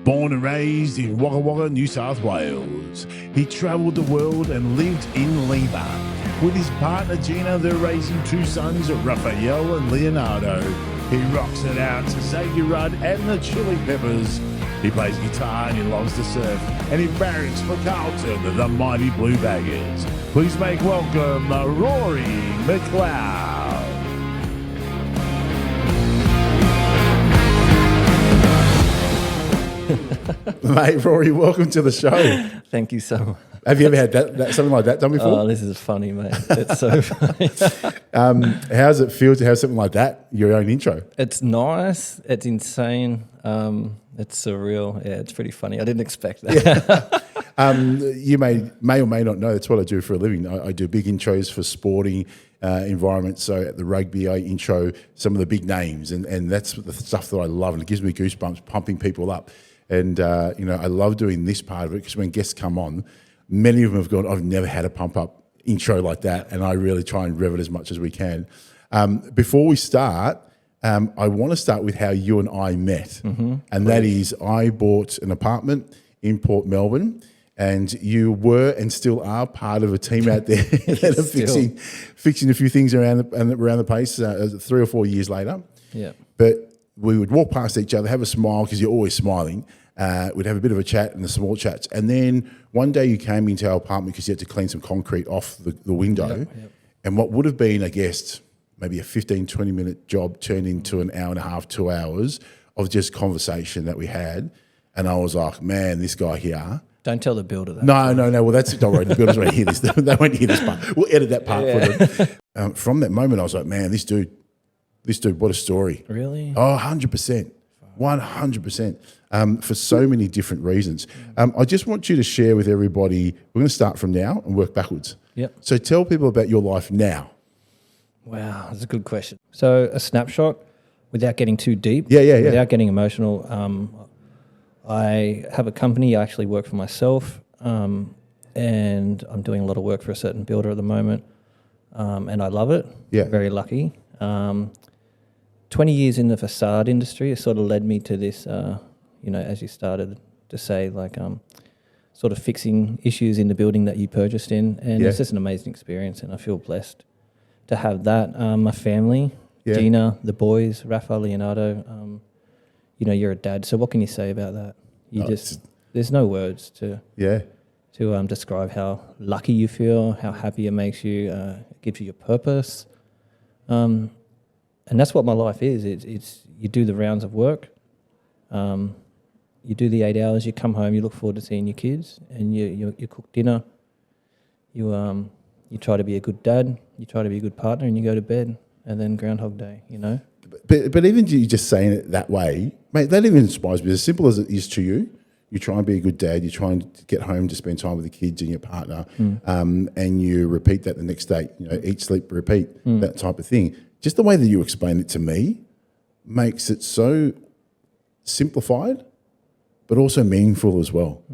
Born and raised in Wagga Wagga, New South Wales, he travelled the world and lived in Lima. With his partner Gina, they're raising two sons, Raphael and Leonardo. He rocks it out to Zaggy Rudd and the Chili Peppers. He plays guitar and he loves to surf, and he barracks for Carlton, the mighty Blue Baggers. Please make welcome Rory Mcleod. Mate, Rory, welcome to the show. Thank you so much. Have you ever had that something like that done before? Oh, this is funny, mate. It's so funny. How does it feel to have something like that, your own intro? It's nice. It's insane. It's surreal. Yeah, it's pretty funny. I didn't expect that. You may or may not know, that's what I do for a living. I do big intros for sporting environments. So at the rugby, I intro some of the big names, and that's the stuff that I love, and it gives me goosebumps, pumping people up. And, I love doing this part of it because when guests come on, many of them have gone, I've never had a pump-up intro like that, and I really try and rev it as much as we can. Before we start, I want to start with how you and I met. Mm-hmm. And that is, I bought an apartment in Port Melbourne, and you were and still are part of a team out there that are fixing a few things around the place 3 or 4 years later. Yeah. But we would walk past each other, have a smile because you're always smiling. We'd have a bit of a chat and the small chats. And then one day you came into our apartment because you had to clean some concrete off the window. Yep. And what would have been, I guess, maybe a 15, 20-minute job turned into an hour and a half, 2 hours of just conversation that we had. And I was like, man, this guy here. Don't tell the builder that. No. Well, don't worry. The builders won't hear this. They won't hear this part. We'll edit that part for them. From that moment, I was like, man, this dude, what a story. Really? Oh, 100%. 100%. For so many different reasons. I just want you to share with everybody, we're going to start from now and work backwards. Yep. So tell people about your life now. Wow, that's a good question. So a snapshot without getting too deep. Yeah. Without getting emotional. I have a company. I actually work for myself, and I'm doing a lot of work for a certain builder at the moment, and I love it. Yeah. Very lucky. 20 years in the facade industry has sort of led me to this, as you started to say, sort of fixing issues in the building that you purchased in. And it's just an amazing experience, and I feel blessed to have that. My family, Gina, the boys, Rafa, Leonardo, you're a dad. So what can you say about that? There's no words to describe how lucky you feel, how happy it makes you, it gives you your purpose. And that's what my life is. It's you do the rounds of work, you do the 8 hours, you come home, you look forward to seeing your kids, and you cook dinner. You try to be a good dad, you try to be a good partner, and you go to bed, and then Groundhog Day, But even you just saying it that way, mate, that even inspires me. As simple as it is to you, you try and be a good dad, you try and get home to spend time with the kids and your partner, and you repeat that the next day, eat, sleep, repeat, that type of thing. Just the way that you explain it to me makes it so simplified, but also meaningful as well.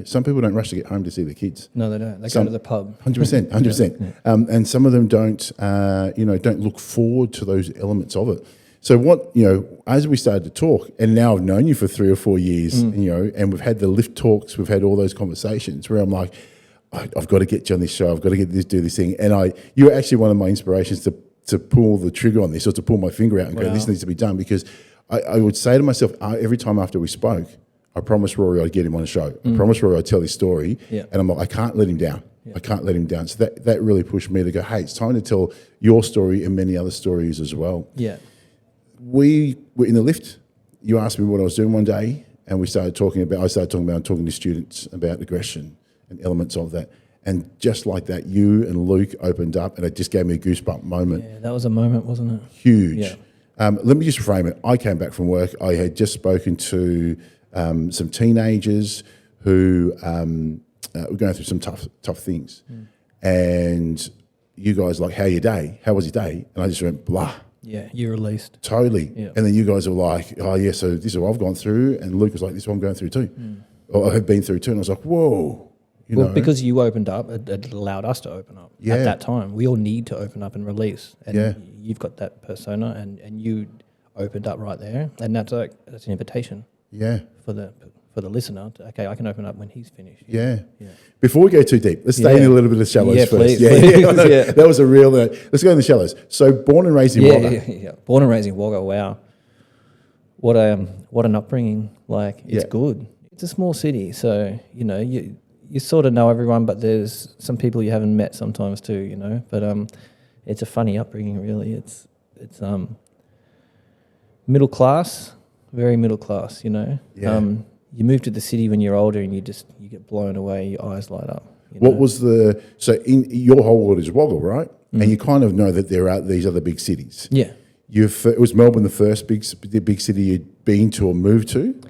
Some people don't rush to get home to see the kids. No, they don't. They go to the pub. 100%. Yeah. And some of them don't look forward to those elements of it. So as we started to talk, and now I've known you for 3 or 4 years, and we've had the lift talks, we've had all those conversations where I'm like, I've got to get you on this show. I've got to do this thing. And you're actually one of my inspirations to pull the trigger on this, or to pull my finger out and go, this needs to be done, because I would say to myself every time after we spoke, I promised Rory I'd get him on a show. I promised Rory I'd tell his story, and I'm like, I can't let him down. I can't let him down. So that really pushed me to go, hey, it's time to tell your story and many other stories as well. Yeah. We were in the lift. You asked me what I was doing one day, and I started talking about talking to students about aggression and elements of that. And just like that, you and Luke opened up, and it just gave me a goosebump moment. Yeah, that was a moment, wasn't it? Huge. Yeah. Let me just frame it. I came back from work. I had just spoken to some teenagers who were going through some tough things. And you guys like, how was your day? And I just went, blah. Yeah, you released. Totally. Yeah. And then you guys were like, oh, yeah, so this is what I've gone through. And Luke was like, this is what I'm going through too. Or I have been through too. And I was like, whoa. Because you opened up, it allowed us to open up at that time. We all need to open up and release. And you've got that persona, and you opened up right there. And that's an invitation. Yeah. for the listener. Okay, I can open up when he's finished. Yeah. Yeah. Before we go too deep, let's stay in a little bit of shallows Yeah, first. please, please. Yeah. That was a real. Let's go in the shallows. So, born and raised in Wagga. Yeah. Born and raised in Wagga. Wow, what an upbringing! Like, it's good. It's a small city, so you sort of know everyone, but there's some people you haven't met sometimes too. But it's a funny upbringing, really. It's middle class, very middle class. Yeah. You move to the city when you're older, and you get blown away. Your eyes light up. What was in your whole world is Wagga, right? And you kind of know that there are these other big cities. Yeah. It was Melbourne the first big city you'd been to or moved to?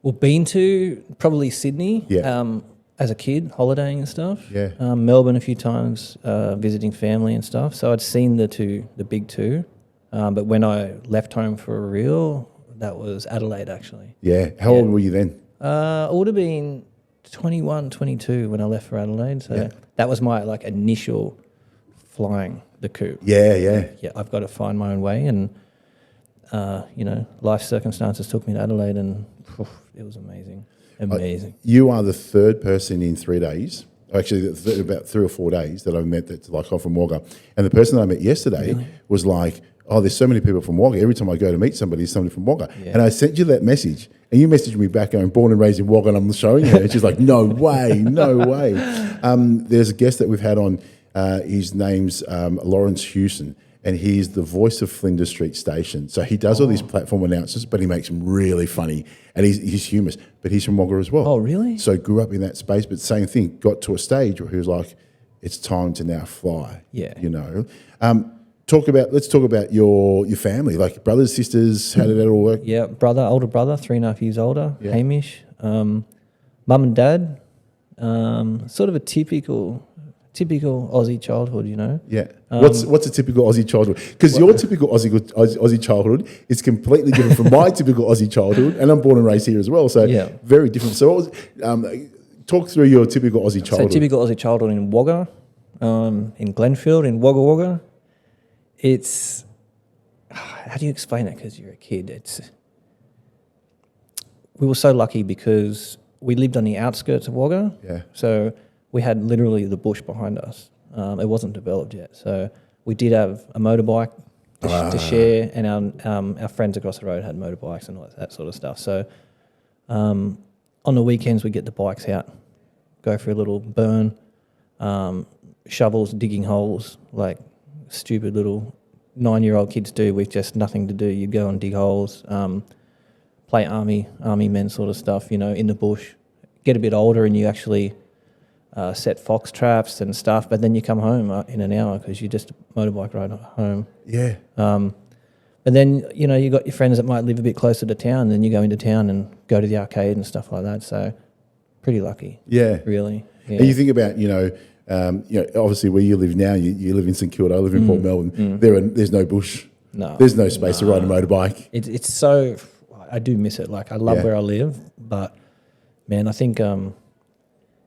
Well, been to probably Sydney. Yeah. As a kid, holidaying and stuff. Yeah. Melbourne a few times, visiting family and stuff. So I'd seen the big two. But when I left home for real, that was Adelaide, actually. Yeah. How old were you then? I would have been 21, 22 when I left for Adelaide. So that was my initial flying the coop. Yeah, yeah. Yeah, I've got to find my own way, and life circumstances took me to Adelaide, and it was amazing. You are the third person in 3 days, actually about 3 or 4 days that I've met that's like, I'm from Wagga. And the person that I met yesterday was like, oh, there's so many people from Wagga. Every time I go to meet somebody, there's somebody from Wagga. Yeah. And I sent you that message, and you messaged me back going, born and raised in Wagga, and I'm showing you. And she's like, no way, no way. There's a guest that we've had on, his name's Lawrence Hewson, and he's the voice of Flinders Street Station. So he does all these platform announcements, but he makes them really funny, and he's humorous. But he's from Wagga as well. Oh, really? So grew up in that space, but same thing, got to a stage where he was like, it's time to now fly. Yeah. Let's talk about your family, like brothers, sisters. How did that all work? Yeah, older brother, 3.5 years older, Hamish. Mum and dad, sort of a typical Aussie childhood, Yeah. What's a typical Aussie childhood? Because your typical Aussie childhood is completely different from my typical Aussie childhood, and I'm born and raised here as well, so very different. So, what was, talk through your typical Aussie childhood. So, typical Aussie childhood in Wagga, in Glenfield, in Wagga Wagga. It's, how do you explain it? Because you're a kid. We were so lucky because we lived on the outskirts of Wagga. Yeah. So we had literally the bush behind us. It wasn't developed yet. So we did have a motorbike to share, and our friends across the road had motorbikes and all that sort of stuff. So on the weekends, we get the bikes out, go for a little burn, shovels, digging holes, like stupid little 9-year-old kids do with just nothing to do. You go and dig holes, play army men sort of stuff, in the bush. Get a bit older and you actually set fox traps and stuff, but then you come home in an hour because you just motorbike ride home. Yeah. But then, you got your friends that might live a bit closer to town, then you go into town and go to the arcade and stuff like that. So pretty lucky. Yeah. Really. Yeah. And you think about, obviously where you live now, you live in St Kilda, I live in Port Melbourne. There's no bush. No. There's no space to ride a motorbike. It's so, I do miss it. Like, I love where I live, but man, I think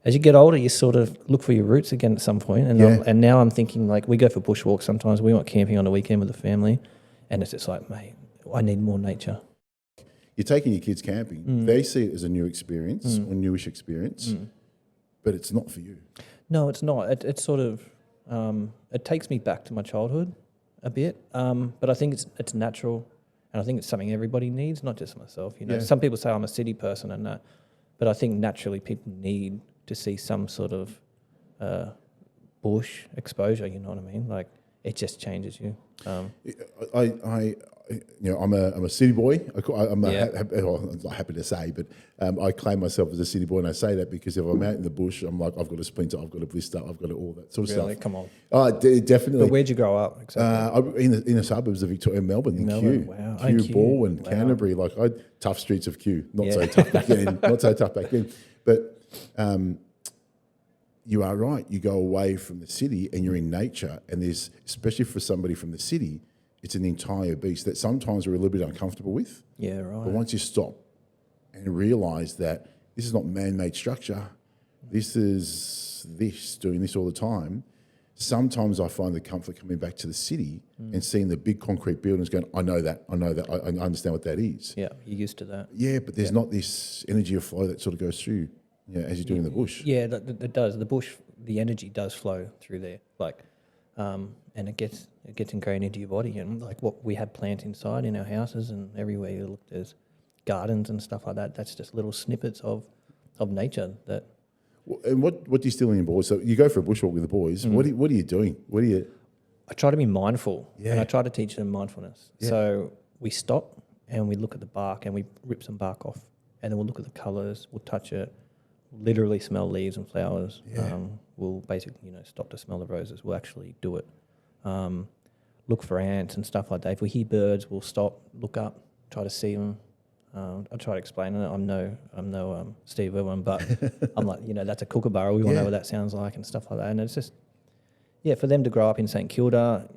as you get older, you sort of look for your roots again at some point. And now I'm thinking, like, we go for bushwalks sometimes. We went camping on the weekend with the family, and it's just like, mate, I need more nature. You're taking your kids camping. They see it as a new experience or newish experience, but it's not for you. No, it's not. It's sort of, it takes me back to my childhood a bit, but I think it's natural, and I think it's something everybody needs, not just myself. Some people say I'm a city person and that, but I think naturally people need to see some sort of bush exposure. You know what I mean? Like, it just changes you. I'm a city boy. I'm not happy to say, but I claim myself as a city boy, and I say that because if I'm out in the bush, I'm like, I've got a Splinter, I've got a Blister, I've got all that sort of Really? stuff. Come on. Definitely. But where'd you grow up exactly? In the suburbs of Victoria, Melbourne, in Melbourne, Kew, wow. Kew, Baldwin, Canterbury. Like, tough streets of Kew, not so tough back then. Not so tough back then, but. You are right. You go away from the city and you're in nature, and there's, especially for somebody from the city, it's an entire beast that sometimes we're a little bit uncomfortable with. Yeah, right. But once you stop and realise that this is not man-made structure, this is doing this all the time, Sometimes I find the comfort coming back to the city and seeing the big concrete buildings going, I know that, I understand what that is. Yeah, you're used to that. Yeah, but there's not this energy of flow that sort of goes through, as you're doing in the bush. Yeah, it does. The bush, the energy does flow through there, and it gets ingrained into your body. And like what we have plants inside in our houses, and everywhere you look, there's gardens and stuff like that. That's just little snippets of nature that. And what do you still in your boys? So you go for a bushwalk with the boys. What are you doing? I try to be mindful, Yeah. and I try to teach them mindfulness. Yeah. So we stop and we look at the bark and we rip some bark off, and then we'll look at the colours. We'll touch it. Literally smell leaves and flowers. Yeah. We'll basically, stop to smell the roses. We'll actually do it. Look for ants and stuff like that. If we hear birds, we'll stop, look up, try to see them. I try to explain it. I'm no Steve Irwin, but I'm like, that's a kookaburra. We all know what that sounds like and stuff like that. And it's just, for them to grow up in St Kilda,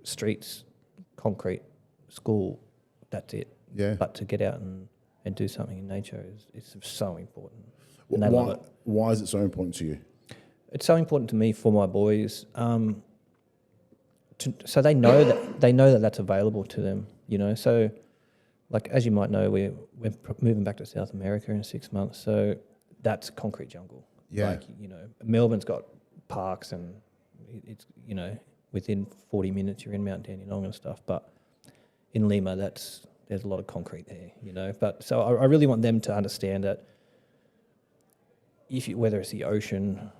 streets, concrete, school, that's it. Yeah. But to get out and do something in nature is so important. And they love it. Why is it so important to you? It's so important to me for my boys, so they know that that's available to them. So. Like, as you might know, we're moving back to South America in 6 months, so that's concrete jungle. Yeah. Like, Melbourne's got parks and it's, within 40 minutes you're in Mount Dandenong and stuff, but in Lima, there's a lot of concrete there, But so I really want them to understand that whether it's the ocean,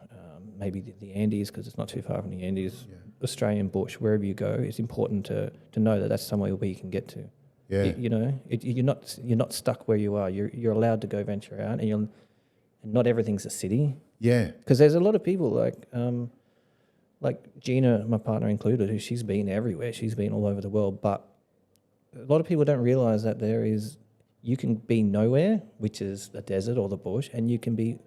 maybe the Andes, because it's not too far from the Andes, Australian bush, wherever you go, it's important to know that that's somewhere where you can get to. Yeah. You're not stuck where you are. You're allowed to go venture out, and not everything's a city. Yeah. Because there's a lot of people like Gina, my partner included, who she's been everywhere. She's been all over the world, but a lot of people don't realise that you can be nowhere, which is the desert or the bush, and you can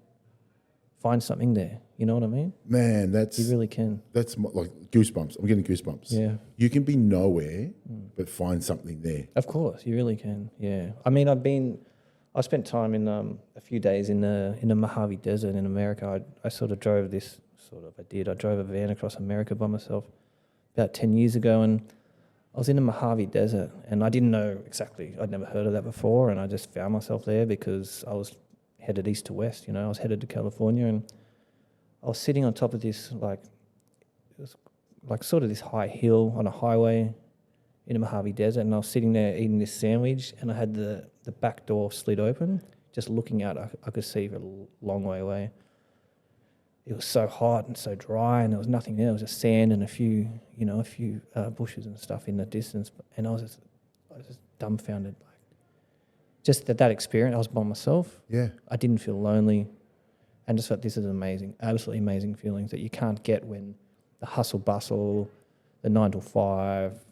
find something there. You know what I mean? Man, you really can. That's like goosebumps. I'm getting goosebumps. Yeah. You can be nowhere, but find something there. Of course, you really can. Yeah. I mean, I spent time in a few days in the Mojave Desert in America. I drove I drove a van across America by myself about 10 years ago, and I was in the Mojave Desert, and I didn't know exactly. I'd never heard of that before, and I just found myself there because I was headed east to west. I was headed to California, and I was sitting on top of this, it was like sort of this high hill on a highway in the Mojave Desert, and I was sitting there eating this sandwich, and I had the back door slid open, just looking out. I could see a long way away. It was so hot and so dry, and there was nothing there. It was just sand and a few bushes and stuff in the distance, and I was just dumbfounded. Just that experience, I was by myself. Yeah. I didn't feel lonely, and just felt this is amazing, absolutely amazing feelings that you can't get when the hustle bustle, the 9 to 5,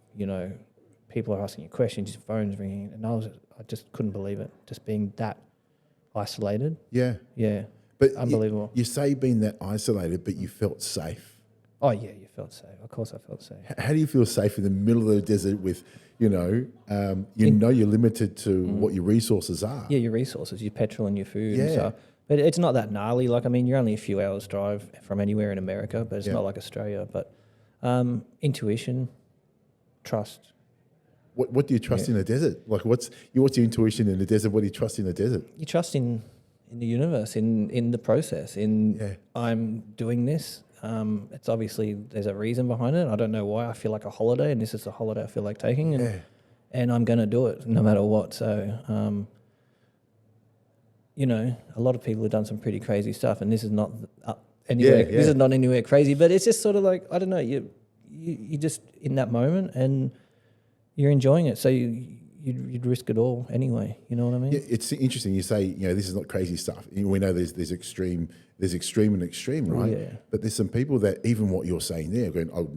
people are asking you questions, your phone's ringing, and I just couldn't believe it, just being that isolated. Yeah. Yeah, But unbelievable. You say being that isolated, but you felt safe. Oh yeah, you felt safe. Of course, I felt safe. How do you feel safe in the middle of the desert with, you're limited to what your resources are? Yeah, your resources, your petrol and your food. Yeah. And stuff. But it's not that gnarly. You're only a few hours drive from anywhere in America, but it's not like Australia. But intuition, trust. What do you trust in the desert? Like, what's your intuition in the desert? What do you trust in the desert? You trust in the universe, in the process. I'm doing this. It's obviously there's a reason behind it. I don't know why. I feel like a holiday, and this is a holiday I feel like taking, and I'm going to do it no matter what. So, a lot of people have done some pretty crazy stuff, and this is not anywhere. This is not anywhere crazy, but it's just sort of like, I don't know. You just in that moment, and you're enjoying it. So you'd risk it all anyway. You know what I mean? Yeah, it's interesting. You say, this is not crazy stuff. We know there's extreme and extreme, right? Yeah. But there's some people that even what you're saying there, going, I would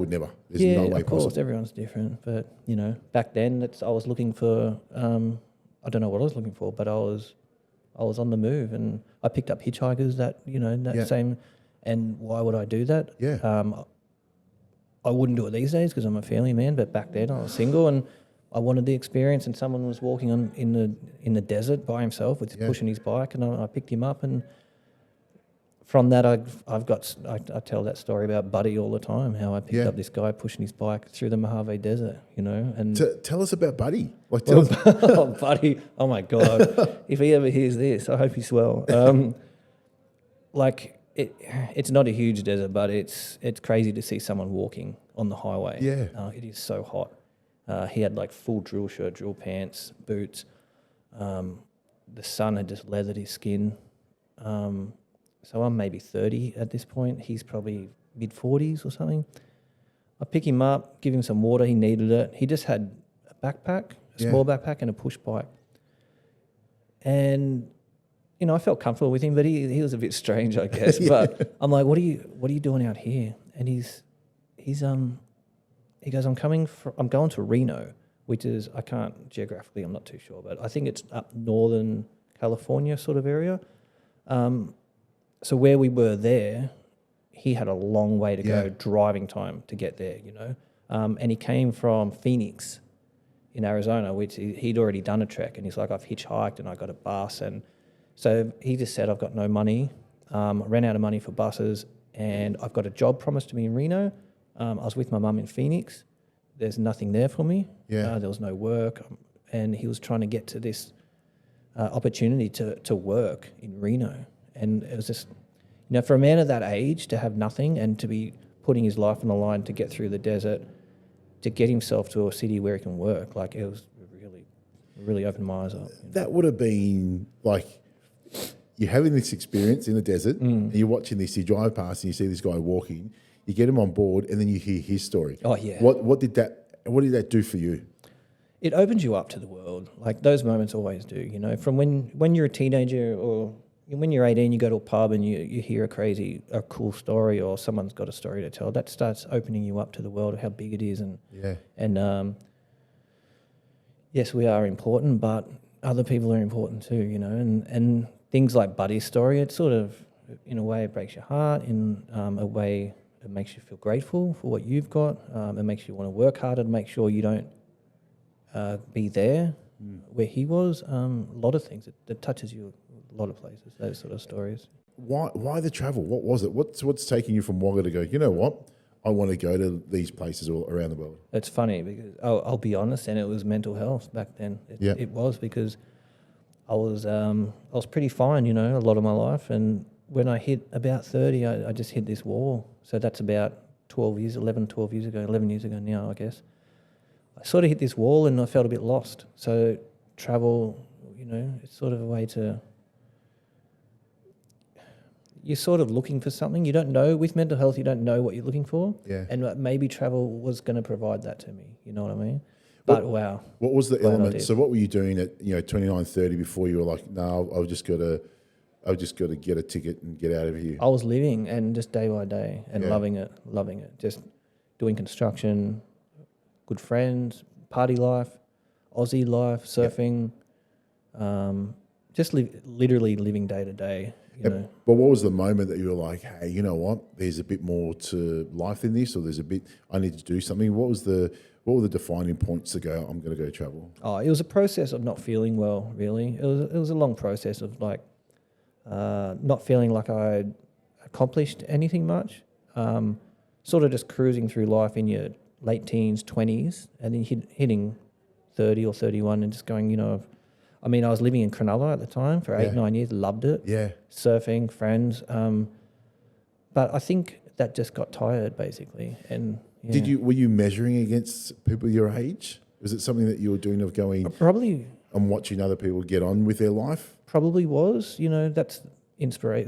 never. There's no way of course, possible. everyone's different. But back then, I was looking for. I don't know what I was looking for, but I was on the move, and I picked up hitchhikers same. And why would I do that? Yeah. I wouldn't do it these days because I'm a family man. But back then, I was single, and I wanted the experience. And someone was walking in the desert by himself, with pushing his bike, and I picked him up, and from that, I tell that story about Buddy all the time. How I picked up this guy pushing his bike through the Mojave Desert, and Tell us about Buddy. Like, oh, Buddy, oh my God, if he ever hears this, I hope he's well. It's not a huge desert, but it's crazy to see someone walking on the highway. Yeah. It is so hot. He had like full drill shirt, drill pants, boots. The sun had just leathered his skin. So I'm maybe 30 at this point. He's probably mid-40s or something. I pick him up, give him some water. He needed it. He just had a backpack, a small backpack, and a push bike. And I felt comfortable with him, but he was a bit strange, I guess. But I'm like, what are you doing out here? And he goes, I'm going to Reno, which is, I can't geographically, I'm not too sure, but I think it's up northern California sort of area. So where we were there, he had a long way to go, driving time to get there, and he came from Phoenix in Arizona, which he'd already done a trek, and he's like, I've hitchhiked and I got a bus, and so he just said, I've got no money, ran out of money for buses, and I've got a job promised to me in Reno. I was with my mum in Phoenix. There's nothing there for me. There was no work, and he was trying to get to this opportunity to work in Reno. And it was just, for a man of that age to have nothing and to be putting his life on the line to get through the desert, to get himself to a city where he can work, like it was really opened my eyes up. That would have been like, you're having this experience in the desert, and you're watching this, you drive past and you see this guy walking, you get him on board, and then you hear his story. Oh, yeah. What did that do for you? It opens you up to the world. Like those moments always do, from when you're a teenager or when you're 18, you go to a pub and you hear a cool story, or someone's got a story to tell. That starts opening you up to the world of how big it is. And yes, we are important, but other people are important too, and things like Buddy's story, it sort of, in a way, it breaks your heart. In a way, it makes you feel grateful for what you've got. It makes you want to work harder to make sure you don't be there where he was. A lot of things. It touches you a lot of places, those sort of stories. Why the travel? What was it? What's taking you from Wagga to go, you know what? I want to go to these places all around the world. It's funny because I'll be honest, and it was mental health back then. It was because I was pretty fine, a lot of my life, and when I hit about 30, I just hit this wall. So that's about 11 years ago now, I guess. I sort of hit this wall and I felt a bit lost. So travel, it's sort of a way to... You're sort of looking for something. You don't know. With mental health, you don't know what you're looking for. Yeah. And maybe travel was going to provide that to me. You know what I mean? But wow. What was the element? So what were you doing at 29, 30 before you were like, no, I've just got to get a ticket and get out of here? I was living and just day by day and loving it. Just doing construction, good friends, party life, Aussie life, surfing, just literally living day to day. But what was the moment that you were like, hey, you know what? There's a bit more to life in this, or there's a bit, I need to do something. What were the defining points to go, I'm going to go travel? Oh, it was a process of not feeling well, really. It was a long process of like not feeling like I'd accomplished anything much. Sort of just cruising through life in your late teens, 20s, and then hitting 30 or 31 and just going, I was living in Cronulla at the time for 8-9 years, loved it. Yeah. Surfing, friends. But I think that just got tired, basically. And were you measuring against people your age? Was it something that you were doing of going... Probably... And watching other people get on with their life? Probably was. That's inspiration.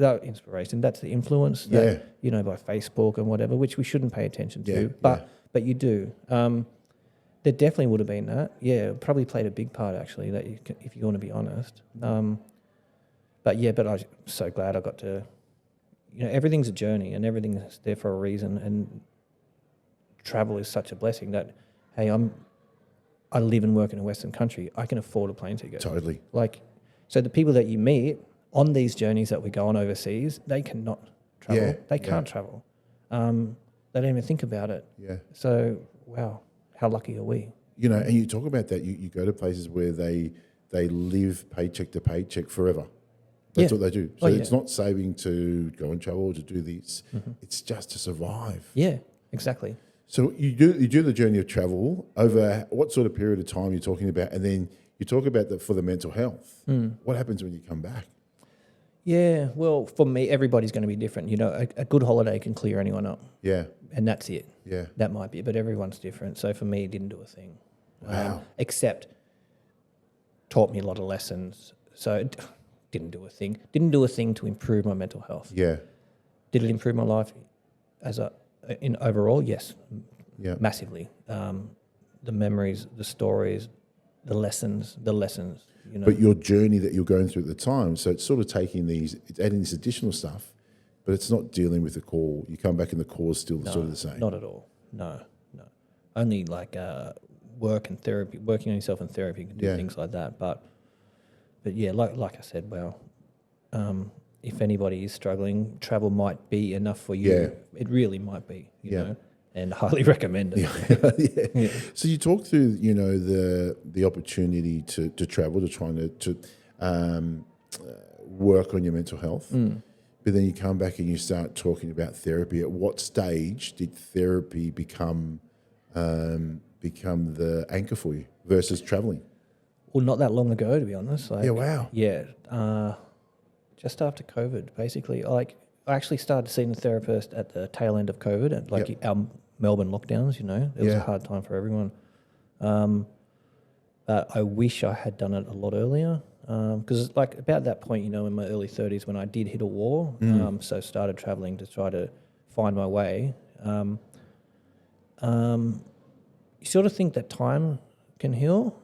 That's the influence that, by Facebook and whatever, which we shouldn't pay attention to. But you do. There definitely would have been that. Yeah, it probably played a big part, actually, that if you want to be honest. But I'm so glad I got to... everything's a journey and everything's there for a reason. And travel is such a blessing that, hey, I live and work in a Western country. I can afford a plane ticket. Totally. So the people that you meet on these journeys that we go on overseas, they cannot travel. Yeah, they can't travel. They don't even think about it. Yeah. So, wow, how lucky are we? And you talk about that. You go to places where they live paycheck to paycheck forever. That's Yeah. what they do. So Oh, yeah. it's not saving to go and travel or to do this. It's just to survive. Yeah, exactly. So you do the journey of travel over what sort of period of time you're talking about, and then you talk about that for the mental health. What happens when you come back? Yeah, well, for me, everybody's going to be different. You know, a good holiday can clear anyone up, Yeah, and that's it. yeah. That might be it, but everyone's different. So for me, it didn't do a thing. Wow. Except taught me a lot of lessons. So it didn't do a thing. Didn't do a thing to improve my mental health. Yeah, Did it improve my life in overall? Yes, yeah. massively. The memories, the stories, the lessons. You know. But your journey that you're going through at the time, so it's sort of taking it's adding this additional stuff, but it's not dealing with the core. You come back and the core is still sort of the same. Not at all. No. Only like work and therapy, working on yourself in therapy can do Yeah. things like that. But yeah, like I said, if anybody is struggling, travel might be enough for you. Yeah. It really might be, you Yeah. know, and highly recommend it. Yeah. Yeah. So you talk through, the opportunity to travel, to trying to work on your mental health, but then you come back and you start talking about therapy. At what stage did therapy become the anchor for you versus traveling? Well, not that long ago, to be honest. Like, Yeah, wow. Yeah, just after COVID, basically. Like, I actually started seeing a therapist at the tail end of COVID, at like Yep. our Melbourne lockdowns. You know, it was a Yeah. hard time for everyone. But I wish I had done it a lot earlier, because like about that point, you know, in my early 30s, when I did hit a wall, so started traveling to try to find my way. You sort of think that time can heal.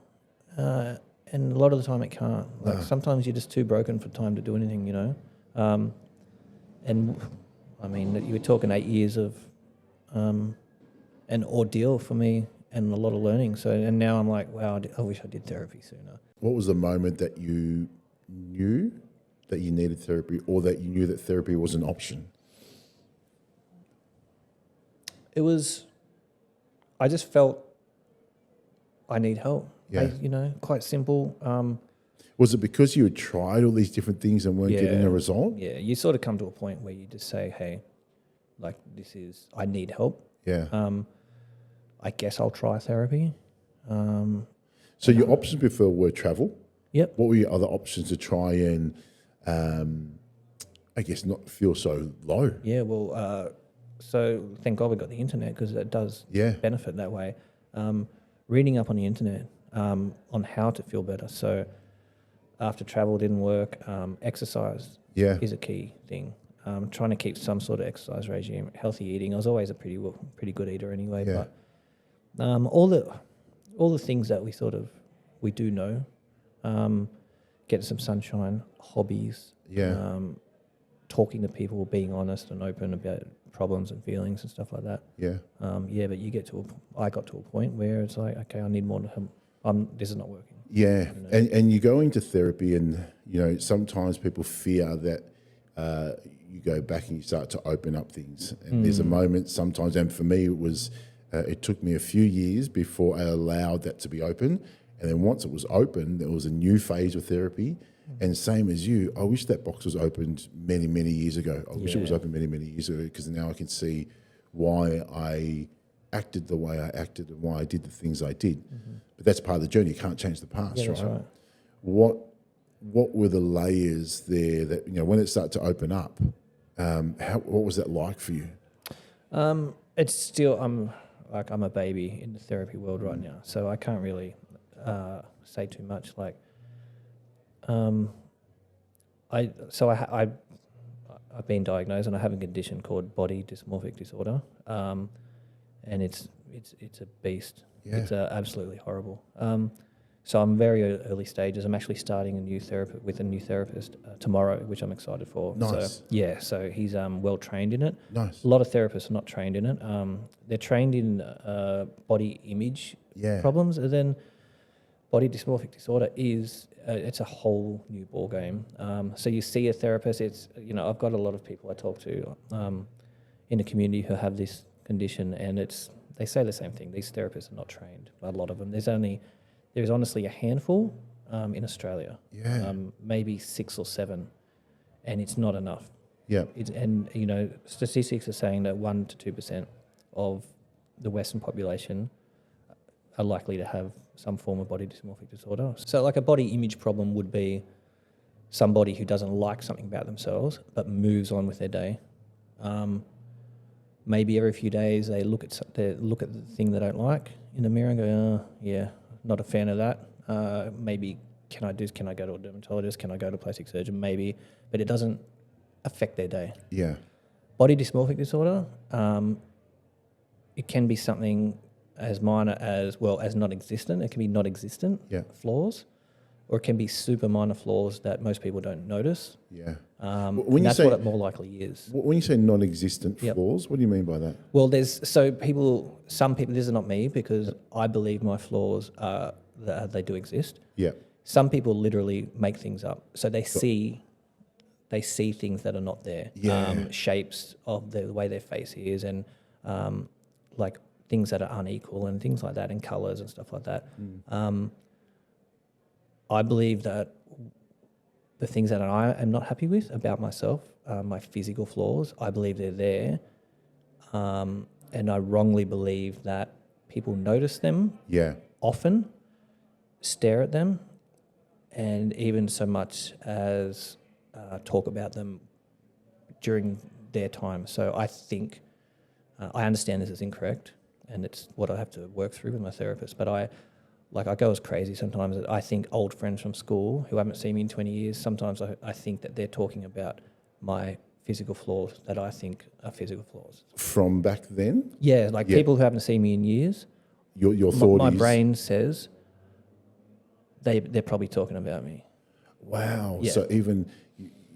And a lot of the time it can't. Like sometimes you're just too broken for time to do anything, you know. And I mean, you were talking 8 years of an ordeal for me and a lot of learning. So, and now I'm like, wow, I wish I did therapy sooner. What was the moment that you knew that you needed therapy, or that you knew that therapy was an option? It was, I just felt I need help. Yeah. You know, quite simple. Was it because you had tried all these different things and weren't getting a result? Yeah, you sort of come to a point where you just say, hey, like I need help. Yeah. I guess I'll try therapy. So your options before were travel. Yep. What were your other options to try and, I guess, not feel so low? Yeah, well, so thank God we got the internet, because it does Yeah. benefit that way. Reading up on the internet on how to feel better. So after travel didn't work, exercise Yeah. is a key thing. Trying to keep some sort of exercise regime, healthy eating. I was always a pretty good eater anyway. Yeah. But all the things that we do know, getting some sunshine, hobbies, Yeah. talking to people, being honest and open about problems and feelings and stuff like that. Yeah. But I got to a point where it's like, okay, I need more to help. This is not working. Yeah. And you go into therapy and, sometimes people fear that you go back and you start to open up things. And there's a moment sometimes, and for me it was, it took me a few years before I allowed that to be open. And then once it was open, there was a new phase of therapy. And same as you, I wish that box was opened many, many years ago. I wish it was open many, many years ago, because now I can see why I acted the way I acted and why I did the things I did. But that's part of the journey. You can't change the past, Yeah, that's right. What were the layers there that, when it started to open up, what was that like for you? It's still, I'm a baby in the therapy world right now, so I can't really say too much. Like, I've been diagnosed and I have a condition called body dysmorphic disorder, and it's a beast. Yeah. It's absolutely horrible. So I'm very early stages. I'm actually starting a new therapist tomorrow, which I'm excited for. Nice. So he's well trained in it. Nice. A lot of therapists are not trained in it. They're trained in body image problems, and then body dysmorphic disorder is it's a whole new ball game. So you see a therapist. It's I've got a lot of people I talk to in the community who have this condition, and they say the same thing. These therapists are not trained. A lot of them. There's honestly a handful in Australia. Yeah. Maybe 6 or 7 and it's not enough. Yeah. And you know, statistics are saying that 1 to 2% of the Western population are likely to have some form of body dysmorphic disorder. So like a body image problem would be somebody who doesn't like something about themselves but moves on with their day. Maybe every few days they look at the thing they don't like in the mirror and go, yeah, not a fan of that. Maybe can I go to a dermatologist? Can I go to a plastic surgeon? Maybe, but it doesn't affect their day. Yeah. Body dysmorphic disorder, it can be something as minor as non-existent. It can be non-existent flaws, or it can be super minor flaws that most people don't notice. Yeah. That's what it more likely is. When you say non-existent flaws, what do you mean by that? Well, some people, this is not me because I believe my flaws they do exist. Yeah. Some people literally make things up. So they see things that are not there. Yeah. Shapes of the way their face is, and like things that are unequal and things like that, and colours and stuff like that. I believe that the things that I am not happy with about myself, my physical flaws, I believe they're there. And I wrongly believe that people notice them often, stare at them, and even so much as talk about them during their time. So I think, I understand this is incorrect, and it's what I have to work through with my therapist, but I go as crazy sometimes that I think old friends from school who haven't seen me in 20 years, sometimes I think that they're talking about my physical flaws that I think are physical flaws. From back then? Yeah, people who haven't seen me in years. Your thought my is... brain says they're probably talking about me. Wow. Yeah. So even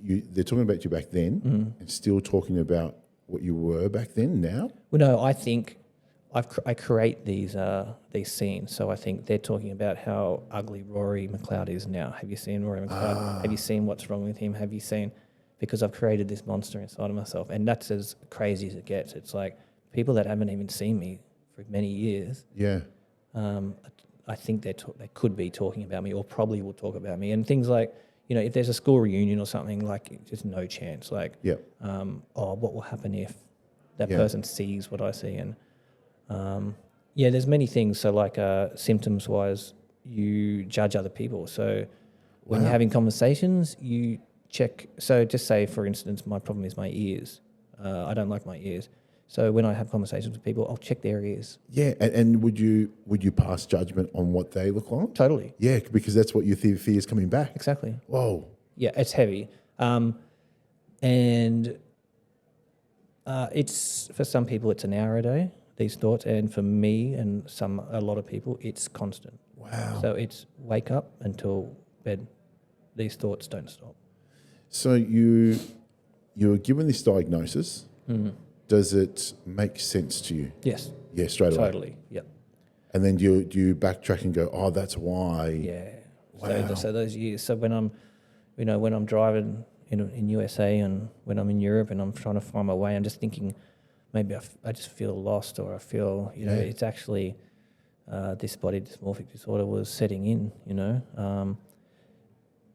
they're talking about you back then and still talking about what you were back then now? Well, no, I think I create these scenes. So I think they're talking about how ugly Rory Mcleod is now. Have you seen Rory Mcleod? Have you seen what's wrong with him? Have you seen... Because I've created this monster inside of myself. And that's as crazy as it gets. It's like people that haven't even seen me for many years. Yeah. I think they could be talking about me, or probably will talk about me. And things like, you know, if there's a school reunion or something, like there's no chance. Like, what will happen if that person sees what I see? And there's many things. So like symptoms-wise, you judge other people. So when you're having conversations, you check. So just say, for instance, my problem is my ears. I don't like my ears. So when I have conversations with people, I'll check their ears. Yeah, and would you pass judgment on what they look like? Totally. Yeah, because that's what you fear is coming back. Exactly. Whoa. Yeah, it's heavy. And it's, for some people, it's an hour a day, these thoughts. And for me and a lot of people, it's constant. Wow. So it's wake up until bed. These thoughts don't stop. So you were given this diagnosis. Does it make sense to you? Yes. Yeah, straight away. Totally. Yep. And then do you backtrack and go, oh, that's why? Yeah. Wow. So those years. So when I'm driving in USA and when I'm in Europe and I'm trying to find my way, I'm just thinking maybe I just feel lost, or I feel it's actually this body dysmorphic disorder was setting in.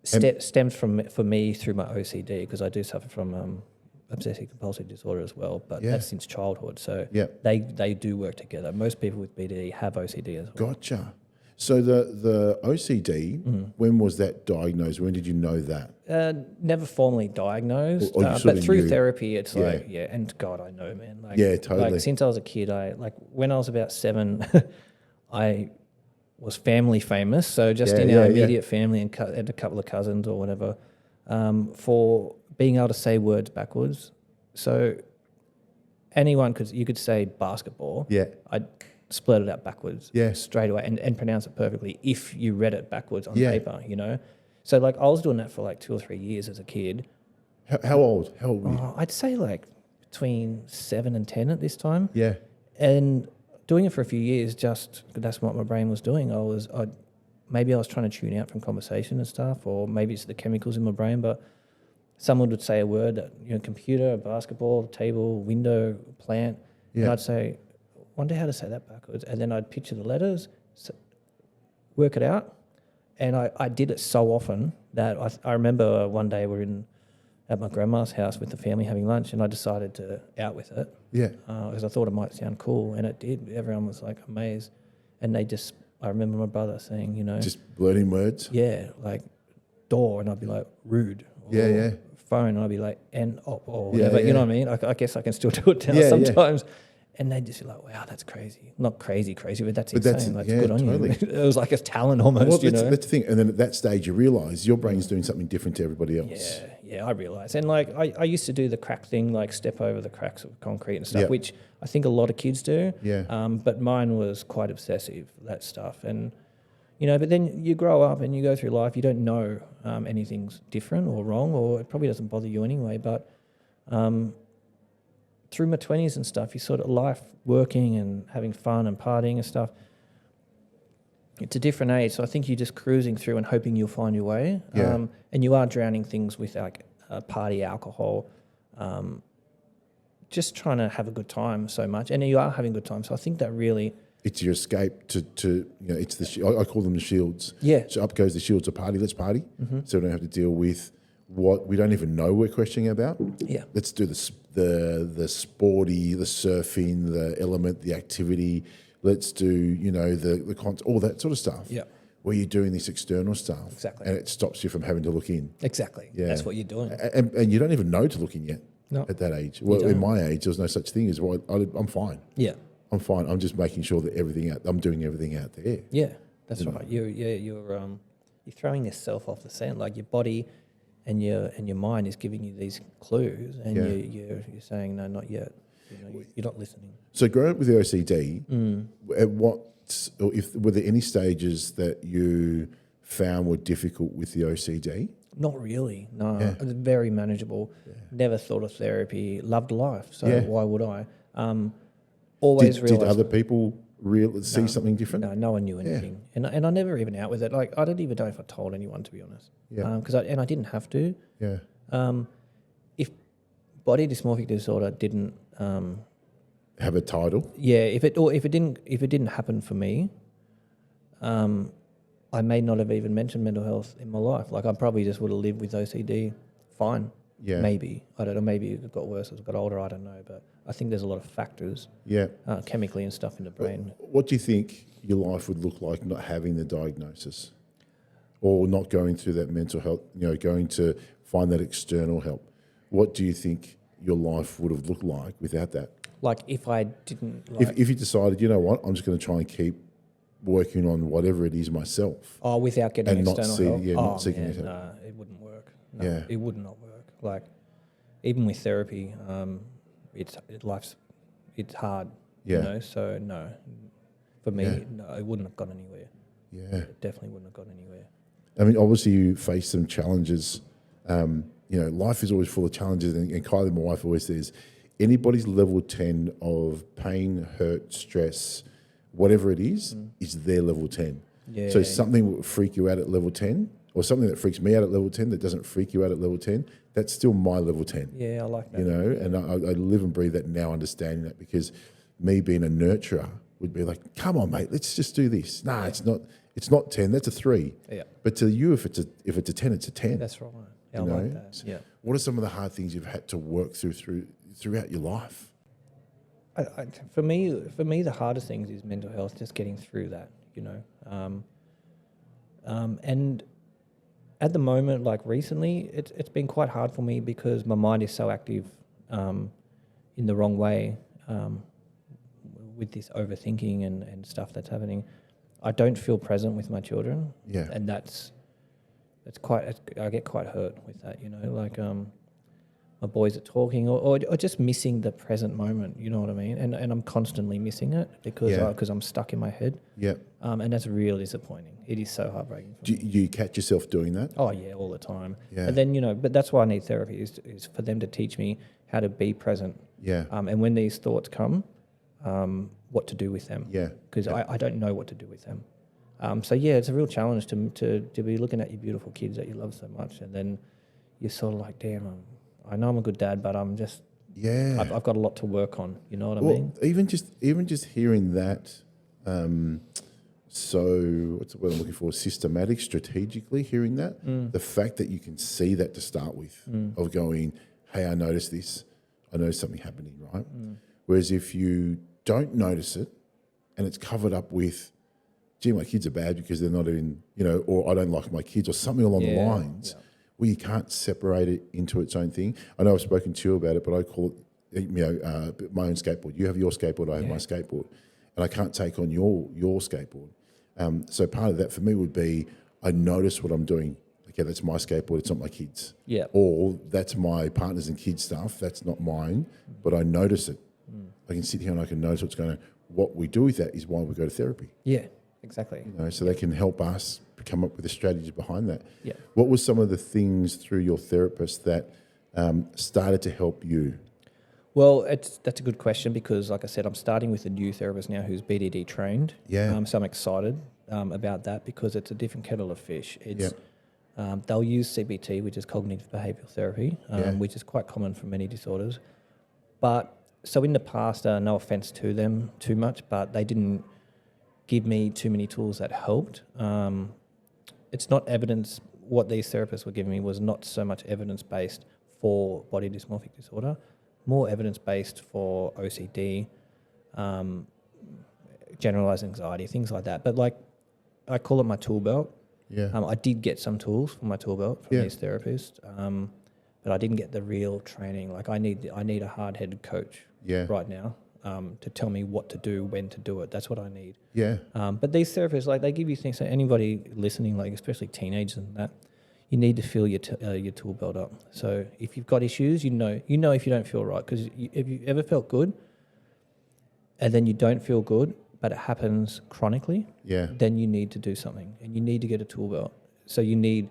Stems for me through my OCD, because I do suffer from obsessive compulsive disorder as well, but that's since childhood. So they do work together. Most people with BD have OCD as well. Gotcha. So the OCD, when was that diagnosed? When did you know that? Never formally diagnosed, but through therapy, it's and God, I know, man. Totally. Like since I was a kid, when I was about 7, I was family famous. So just in our immediate family and a couple of cousins or whatever, for being able to say words backwards. So you could say basketball. Yeah. I'd split it out backwards straight away and pronounce it perfectly if you read it backwards on paper, So I was doing that for 2 or 3 years as a kid. How old? How old were you? I'd say between 7 and 10 at this time. Yeah. And doing it for a few years, that's what my brain was doing. Maybe I was trying to tune out from conversation and stuff, or maybe it's the chemicals in my brain, but someone would say a word that, computer, basketball, table, window, plant, and I'd say, wonder how to say that backwards. And then I'd picture the letters, work it out. And I did it so often that I remember one day we're in at my grandma's house with the family having lunch, and I decided to out with it. Yeah. Because I thought it might sound cool, and it did. Everyone was like amazed, and they just. I remember my brother saying, Just blurting words. yeah, like door, and I'd be like rude. Yeah. Phone, and I'd be like and or Yeah, whatever. yeah. You know what I mean? I guess I can still do it now Yeah, sometimes. And they'd just be like, "Wow, that's crazy." Not crazy, but that's insane. That's good on totally. you. It was like a talent almost. Well, you that's, know. that's the thing. And then at that stage, you realise your brain's doing something different to everybody else. Yeah, I realise. And like I used to do the crack thing, like step over the cracks of concrete and stuff, Yep. which I think a lot of kids do. Yeah. But mine was quite obsessive, that stuff. And, but then you grow up and you go through life, you don't know anything's different or wrong, or it probably doesn't bother you anyway. But through my 20s and stuff, you sort of life working and having fun and partying and stuff. It's a different age, so I think you're just cruising through and hoping you'll find your way. Yeah. And you are drowning things with like party alcohol, just trying to have a good time so much. And you are having a good time, so I think that really... It's your escape to it's I call them the shields. Yeah. So up goes the shields of party. Let's party. So we don't have to deal with what we don't even know we're questioning about. Yeah. Let's do the sporty, the surfing, the element, the activity. Let's do, all that sort of stuff. Yeah. Where you're doing this external stuff. Exactly. And it stops you from having to look in. Exactly. Yeah. That's what you're doing. And you don't even know to look in yet. No. At that age. Well, in my age, there was no such thing as, well, I'm fine. Yeah. I'm fine. I'm just making sure that I'm doing everything out there. Yeah, that's right. You're throwing yourself off the scent. Like your body and your mind is giving you these clues, and you're saying no, not yet. You're not listening. So growing up with the OCD, at were there any stages that you found were difficult with the OCD? Not really. No, it was very manageable. Yeah. Never thought of therapy. Loved life. So why would I? Always did other people see something different? No one knew anything, and I never even out with it. Like I don't even know if I told anyone, to be honest. Yeah. Because I didn't have to. Yeah. If body dysmorphic disorder didn't have a title. Yeah. If it didn't happen for me, I may not have even mentioned mental health in my life. Like I probably just would have lived with OCD fine. Yeah. Maybe. I don't know. Maybe it got worse as I got older. I don't know. But I think there's a lot of factors chemically and stuff in the brain. What do you think your life would look like not having the diagnosis or not going through that mental health, going to find that external help? What do you think your life would have looked like without that? Like if I didn't... If you decided, you know what, I'm just going to try and keep working on whatever it is myself. Oh, without getting external help? Not seeking help. No, it wouldn't work. No, it would not work. Like, even with therapy, it's hard. Yeah. So no, for me, no, it wouldn't have gone anywhere. Yeah, it definitely wouldn't have gone anywhere. I mean, obviously you face some challenges. Life is always full of challenges, and Kylie, my wife, always says, anybody's level 10 of pain, hurt, stress, whatever it is their level 10. Yeah. So something will freak you out at level 10, or something that freaks me out at level 10 that doesn't freak you out at level 10, that's still my level 10. Yeah, I like that. And I live and breathe that now, understanding that, because me being a nurturer would be like, come on, mate, let's just do this. Nah, it's not 10, that's a 3. Yeah. But to you, if it's a 10, it's a 10. That's right. Yeah, I like that. Yeah. What are some of the hard things you've had to work throughout your life? For me, the hardest things is mental health, just getting through that, and at the moment, like recently, it's been quite hard for me because my mind is so active in the wrong way with this overthinking and stuff that's happening. I don't feel present with my children, and that's quite. I get quite hurt with that, like my boys are talking or just missing the present moment, you know what I mean? And I'm constantly missing it because I'm stuck in my head. Yeah. And that's really disappointing. It is so heartbreaking for me. Do you catch yourself doing that? Oh, yeah, all the time. Yeah. And then, but that's why I need therapy is for them to teach me how to be present. Yeah. And when these thoughts come, what to do with them. Yeah. Because I don't know what to do with them. It's a real challenge to be looking at your beautiful kids that you love so much, and then you're sort of like, damn, I know I'm a good dad, but I'm just I've got a lot to work on. You know what I mean? Even just hearing that, so what's the word I'm looking for? Systematic, strategically hearing that. The fact that you can see that to start with, of going, hey, I noticed this. I noticed something happening, right? Whereas if you don't notice it and it's covered up with, gee, my kids are bad because they're not in, or I don't like my kids or something along the lines, well, you can't separate it into its own thing. I know I've spoken to you about it, but I call it, my own skateboard. You have your skateboard, I have my skateboard. And I can't take on your skateboard. So part of that for me would be I notice what I'm doing. Okay, that's my skateboard. It's not my kids. Yeah. Or that's my partners and kids' stuff. That's not mine, but I notice it. I can sit here and I can notice what's going on. What we do with that is why we go to therapy. Yeah, exactly. So they can help us come up with the strategies behind that. Yeah. What were some of the things through your therapist that started to help you? Well, that's a good question because, like I said, I'm starting with a new therapist now who's BDD trained. Yeah. So I'm excited about that because it's a different kettle of fish. It's they'll use CBT, which is cognitive behavioural therapy, which is quite common for many disorders. But so in the past, no offence to them too much, but they didn't give me too many tools that helped. It's not evidence. What these therapists were giving me was not so much evidence-based for body dysmorphic disorder, more evidence-based for OCD, generalized anxiety, things like that. But like, I call it my tool belt. Yeah. I did get some tools from my tool belt from these therapists, but I didn't get the real training. Like I need a hard-headed coach right now to tell me what to do, when to do it. That's what I need. Yeah. But these therapists, like they give you things. So anybody listening, like especially teenagers and that, you need to fill your tool belt up. So if you've got issues, you know if you don't feel right, because if you ever felt good and then you don't feel good, but it happens chronically, then you need to do something and you need to get a tool belt. So you need,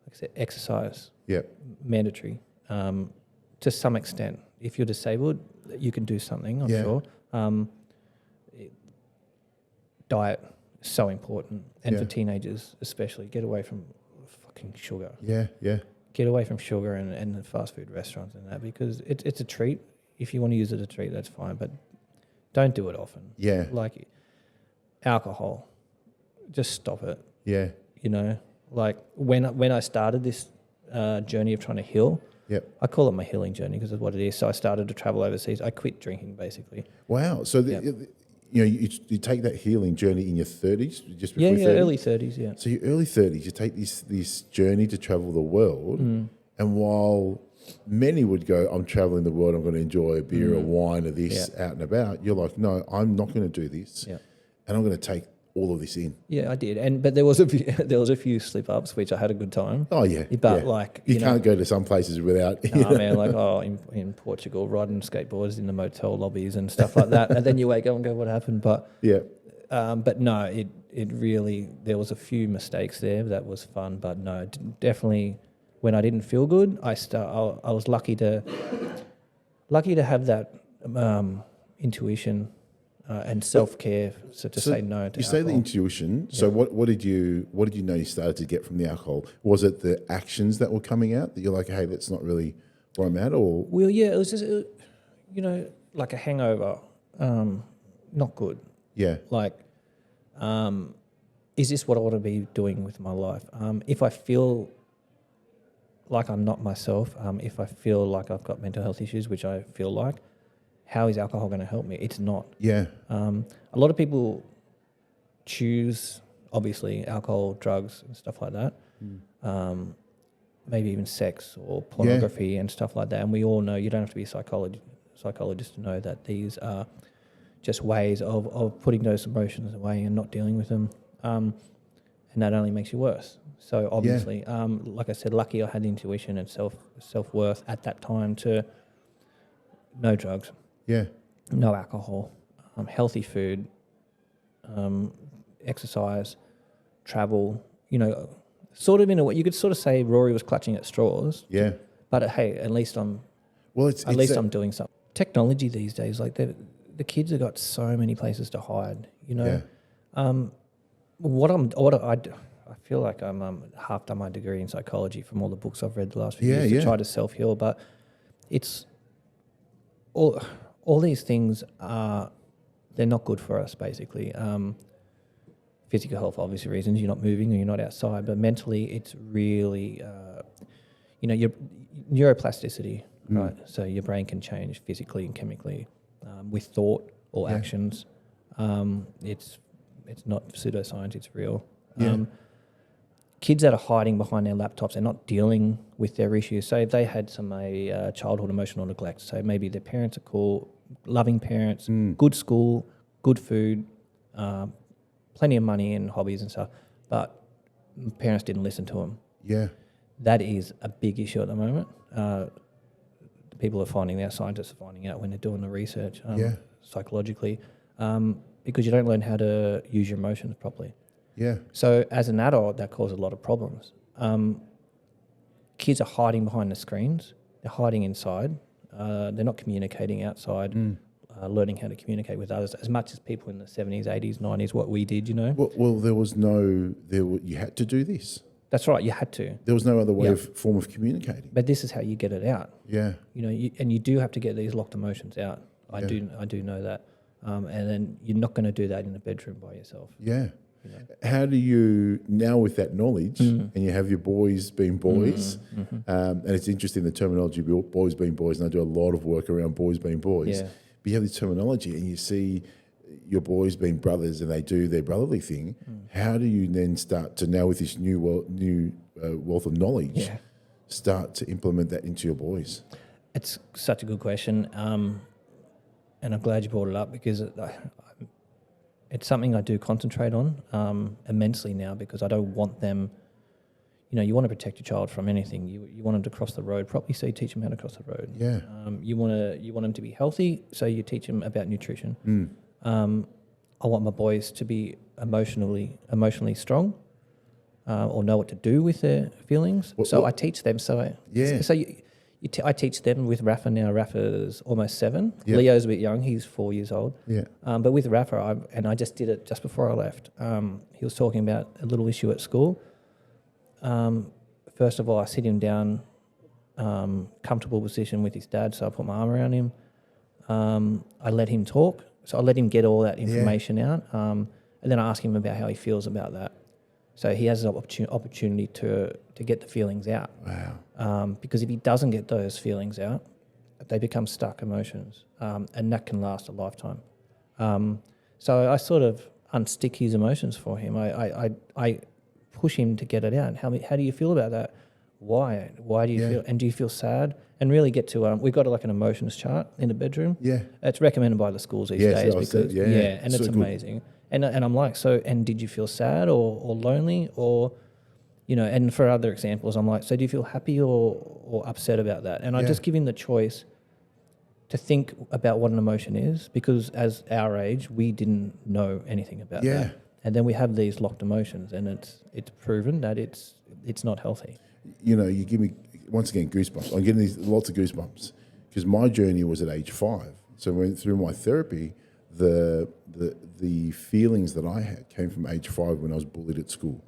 like I said, exercise, mandatory, to some extent. If you're disabled, you can do something, I'm sure. Diet is so important, and for teenagers especially, get away from fucking sugar. Get away from sugar and the fast food restaurants and that, because it's a treat. If you want to use it as a treat, that's fine, but don't do it often. Like alcohol, just stop it. Like when I started this journey of trying to heal, I call it my healing journey because it's what it is. So I started to travel overseas. I quit drinking basically. Wow. So you take that healing journey in your 30s, just before 30? Early 30s. So your early 30s, you take this journey to travel the world, and while many would go, I'm traveling the world, I'm going to enjoy a beer or wine or this out and about, you're like, no, I'm not going to do this, and I'm going to take all of this in. Yeah, I did, but there was a few slip ups, which I had a good time. Oh yeah, but like you can't go to some places without. Man, like in Portugal, riding skateboards in the motel lobbies and stuff like that, and then you wake up and go, what happened? But but no, it really, there was a few mistakes there. That was fun, but no, definitely when I didn't feel good, I was lucky to have that intuition. And self-care, so say no to you alcohol. Say the intuition. So what did you know you started to get from the alcohol? Was it the actions that were coming out that you're like, hey, that's not really where I'm at? Or well, yeah, it was just like a hangover, not good. Yeah, like is this what I want to be doing with my life? If I feel like I'm not myself, if I feel like I've got mental health issues, which I feel like, how is alcohol going to help me? It's not. Yeah. A lot of people choose, obviously, alcohol, drugs and stuff like that. Maybe even sex or pornography and stuff like that. And we all know, you don't have to be a psychologist to know that these are just ways of putting those emotions away and not dealing with them. And that only makes you worse. So obviously, like I said, lucky I had intuition and self-worth at that time to no drugs. No alcohol, healthy food, exercise, travel, sort of in a way, you could sort of say Rory was clutching at straws. Yeah. But hey, at least I'm doing something. Technology these days, like the kids have got so many places to hide, I feel like I'm half done my degree in psychology from all the books I've read the last few years to try to self-heal, but it's all these things they're not good for us, basically. physical health, obviously reasons, you're not moving or you're not outside, but mentally it's really, your neuroplasticity, right? So your brain can change physically and chemically with thought or actions. It's not pseudoscience, it's real. Kids that are hiding behind their laptops, they're not dealing with their issues. So if they had some childhood emotional neglect, so maybe their parents are cool, loving parents, good school, good food, plenty of money and hobbies and stuff, but parents didn't listen to them. Yeah. That is a big issue at the moment. People are finding out, scientists are finding out when they're doing the research psychologically, because you don't learn how to use your emotions properly. Yeah. So as an adult, that causes a lot of problems. Kids are hiding behind the screens. They're hiding inside. They're not communicating outside, learning how to communicate with others as much as people in the 70s, 80s, 90s, what we did, Well, you had to do this. That's right, you had to. There was no other form of communicating. But this is how you get it out. Yeah. And you do have to get these locked emotions out. I do know that. And then you're not going to do that in a bedroom by yourself. Yeah. How do you, now with that knowledge, and you have your boys being boys, and it's interesting the terminology, boys being boys, and I do a lot of work around boys being boys, but you have this terminology and you see your boys being brothers and they do their brotherly thing. How do you then start to, now with this new wealth of knowledge, start to implement that into your boys? It's such a good question, and I'm glad you brought it up because it's something I do concentrate on immensely now, because I don't want them, you want to protect your child from anything. You want them to cross the road properly, so you teach them how to cross the road. Yeah. You want them to be healthy, so you teach them about nutrition. I want my boys to be emotionally strong, or know what to do with their feelings. I teach them. I teach them with Rafa now. Rafa's almost 7. Yep. Leo's a bit young. He's 4 years old. Yeah. But with Rafa, I just did it just before I left. He was talking about a little issue at school. First of all, I sit him down, comfortable position with his dad, so I put my arm around him. I let him talk. So I let him get all that information out. And then I ask him about how he feels about that. So he has an opportunity to get the feelings out. Wow. Because if he doesn't get those feelings out, they become stuck emotions, and that can last a lifetime. So I sort of unstick his emotions for him. I push him to get it out. How do you feel about that? Why? Why do you feel? And do you feel sad? And really get to we've got like an emotions chart in the bedroom. Yeah. It's recommended by the schools these days because and so it's amazing. And I'm like, so, and did you feel sad or lonely or, and for other examples, I'm like, so do you feel happy or upset about that? And I just give him the choice to think about what an emotion is, because as our age, we didn't know anything about that. And then we have these locked emotions, and it's proven that it's not healthy. You give me, once again, goosebumps. I'm getting lots of goosebumps because my journey was at age 5. So when through my therapy, the feelings that I had came from age 5 when I was bullied at school.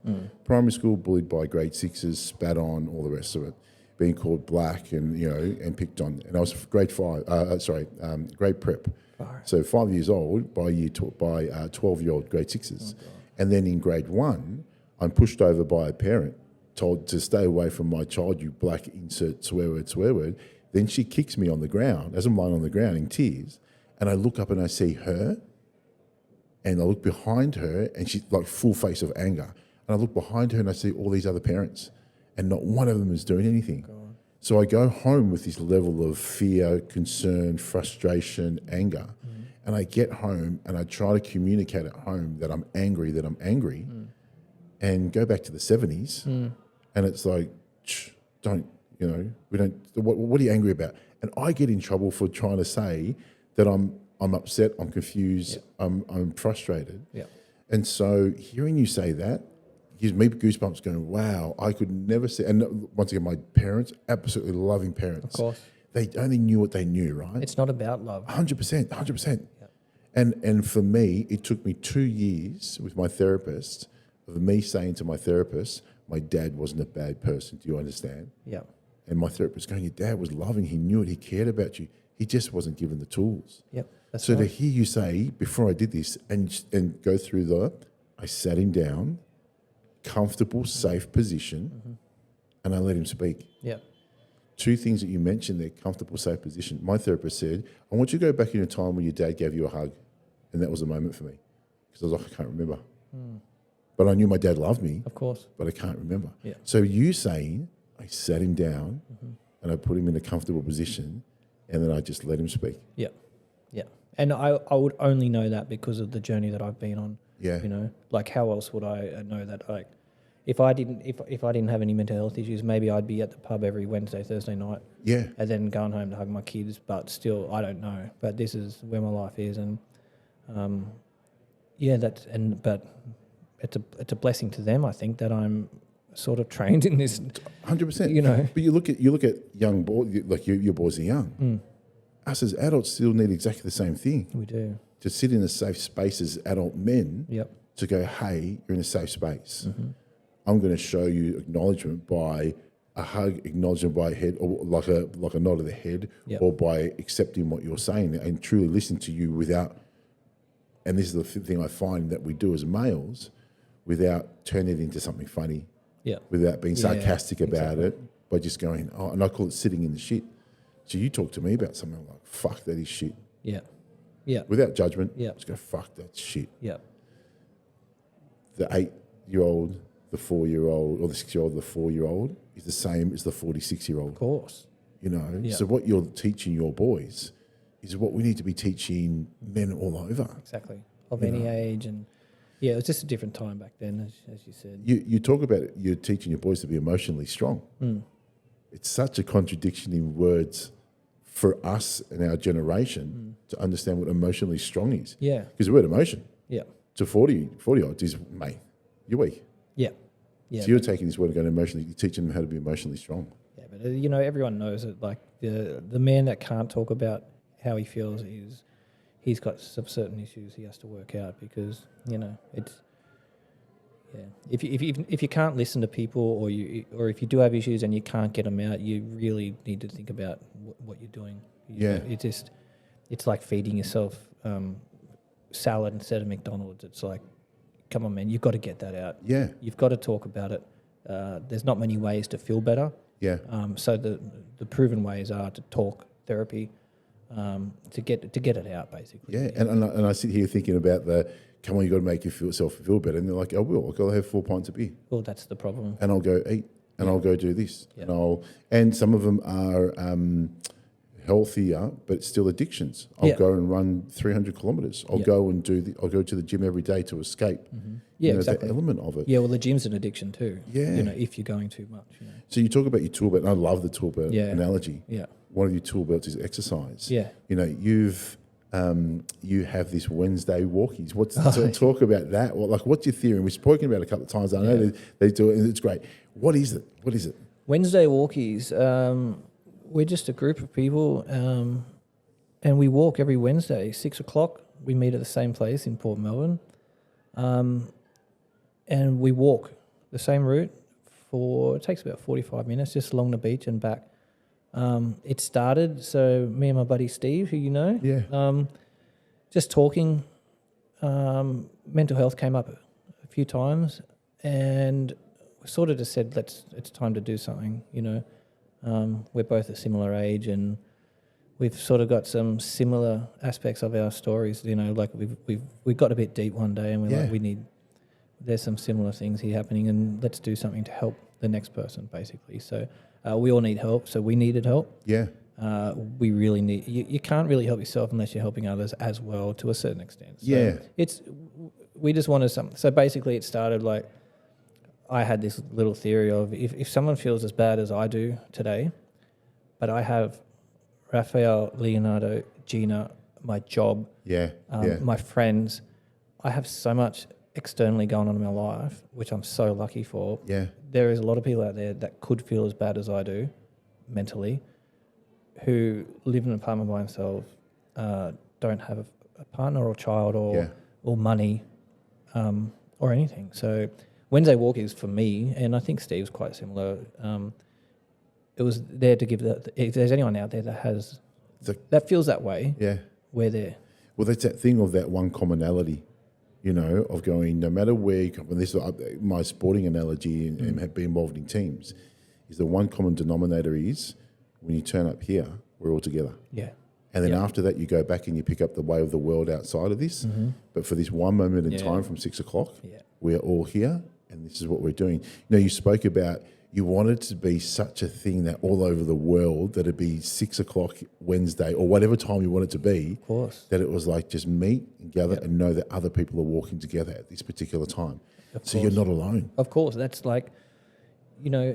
Primary school, bullied by grade 6s, spat on, all the rest of it, being called black and and picked on. And I was grade prep. So 5 years old by 12-year-old grade 6s. And then in grade 1, I'm pushed over by a parent, told to stay away from my child, you black, insert swear word. Then she kicks me on the ground as I'm lying on the ground in tears. And I look up and I see her, and I look behind her, and she's like full face of anger. And I look behind her and I see all these other parents, and not one of them is doing anything. God. So I go home with this level of fear, concern, frustration, anger. And I get home and I try to communicate at home that I'm angry, and go back to the 70s. And it's like, what are you angry about? And I get in trouble for trying to say that I'm upset, I'm confused, I'm frustrated. And so hearing you say that gives me goosebumps going, wow, I could never say. And once again, my parents, absolutely loving parents. Of course. They only knew what they knew, right? It's not about love. 100%. And for me, it took me 2 years with my therapist of me saying to my therapist, my dad wasn't a bad person. Do you understand? Yeah. And my therapist going, your dad was loving. He knew it. He cared about you. He just wasn't given the tools. Yep. So to hear you say, before I did this, and go through I sat him down, comfortable, safe position, and I let him speak. Yeah. Two things that you mentioned there, comfortable, safe position. My therapist said, I want you to go back in a time when your dad gave you a hug. And that was a moment for me. Because I was like, I can't remember. But I knew my dad loved me. Of course. But I can't remember. Yeah. So you saying, I sat him down and I put him in a comfortable position and then I just let him speak. Yeah. Yeah. And I would only know that because of the journey that I've been on. Yeah. You know, like how else would I know that? Like, if I didn't have any mental health issues, maybe I'd be at the pub every Wednesday, Thursday night. Yeah. And then going home to hug my kids. But still, I don't know. But this is where my life is, and but it's a blessing to them. I think that I'm sort of trained in this. 100%. You know. But you look at young boys, like your boys are young. Us as adults still need exactly the same thing. We do. To sit in a safe space as adult men. Yep. To go, hey, you're in a safe space. I'm going to show you acknowledgement by a hug, acknowledgement by a head, or like a nod of the head, Yep. or by accepting what you're saying and truly listening to you without. And this is the thing I find that we do as males, without turning it into something funny, Yeah. without being sarcastic about exactly. it, by just going, oh, and I call it sitting in the shit. So you talk to me about something, I'm like, fuck, that is shit. Yeah. Yeah. Without judgment, Yeah. just go, fuck, that's shit. Yeah. The 8-year-old, the 4-year-old, or the 6-year-old, the 4-year-old is the same as the 46-year-old. Of course. You know, Yeah. so what you're teaching your boys is what we need to be teaching men all over. Exactly. Of any age, and yeah, it was just a different time back then, as you said. You talk about it, you're teaching your boys to be emotionally strong. It's such a contradiction in words for us and our generation to understand what emotionally strong is. Yeah. Because the word emotion Yeah. to 40-odds is, mate, you're weak. Yeah. Yeah. So you're taking this word and going emotionally, you're teaching them how to be emotionally strong. Yeah, but you know, everyone knows that. Like the man that can't talk about how he feels he's got some certain issues he has to work out, because you know it's if you can't listen to people, or if you do have issues and you can't get them out, you really need to think about what you're doing. It's like feeding yourself salad instead of McDonald's. It's like, come on, man, you've got to get that out. Yeah. You've got to talk about it. There's not many ways to feel better. Yeah. So the proven ways are to talk, therapy, to get it out, basically. Yeah, and I sit here thinking about come on, you got to make yourself feel better, and they're like, I will. I'll have 4 pints of beer, Well, that's the problem. and I'll go eat, and I'll go do this, and some of them are healthier, but still addictions. I'll go and run 300 kilometers. I'll go and I'll go to the gym every day to escape. Yeah, exactly. The element of it. Yeah, well, the gym's an addiction too. Yeah. You know, if you're going too much. You know. So you talk about your tool belt, and I love the tool belt analogy. Yeah. One of your tool belts is exercise. Yeah. You know, you have this Wednesday walkies. Talk about that. What's your theory? We've spoken about it a couple of times. I know they do it, and it's great. What is it? Wednesday walkies. We're just a group of people, and we walk every Wednesday, 6:00. We meet at the same place in Port Melbourne, and we walk the same route it takes about 45 minutes, just along the beach and back. It started, so me and my buddy Steve, who you know, just talking. Mental health came up a few times, and we sort of just said, it's time to do something, you know. We're both a similar age, and we've sort of got some similar aspects of our stories. You know, like we got a bit deep one day, and we're like, there's some similar things here happening, and let's do something to help the next person, basically. So we all need help, so we needed help. Yeah. We really need. You can't really help yourself unless you're helping others as well, to a certain extent. So we just wanted something. So basically, it started like, I had this little theory of if someone feels as bad as I do today, but I have Raphael, Leonardo, Gina, my job, my friends, I have so much externally going on in my life, which I'm so lucky for. Yeah. There is a lot of people out there that could feel as bad as I do mentally, who live in an apartment by themselves, don't have a partner or child or money or anything. So Wednesday walk is for me, and I think Steve's quite similar. It was there to give that. If there's anyone out there that feels that way, we're there. Well, that's that thing of that one commonality. you know, of going, no matter where you come from, this is my sporting analogy and have been involved in teams, is the one common denominator is when you turn up here, we're all together. Yeah. And then Yep. after that, you go back and you pick up the way of the world outside of this. But for this one moment in time from 6 o'clock, we're all here and this is what we're doing. You know, you spoke about you wanted to be such a thing that all over the world, that it'd be 6 o'clock Wednesday or whatever time you want it to be, Of course. that it was like just meet and gather and know that other people are walking together at this particular time. So you're not alone. Of course. That's like, you know,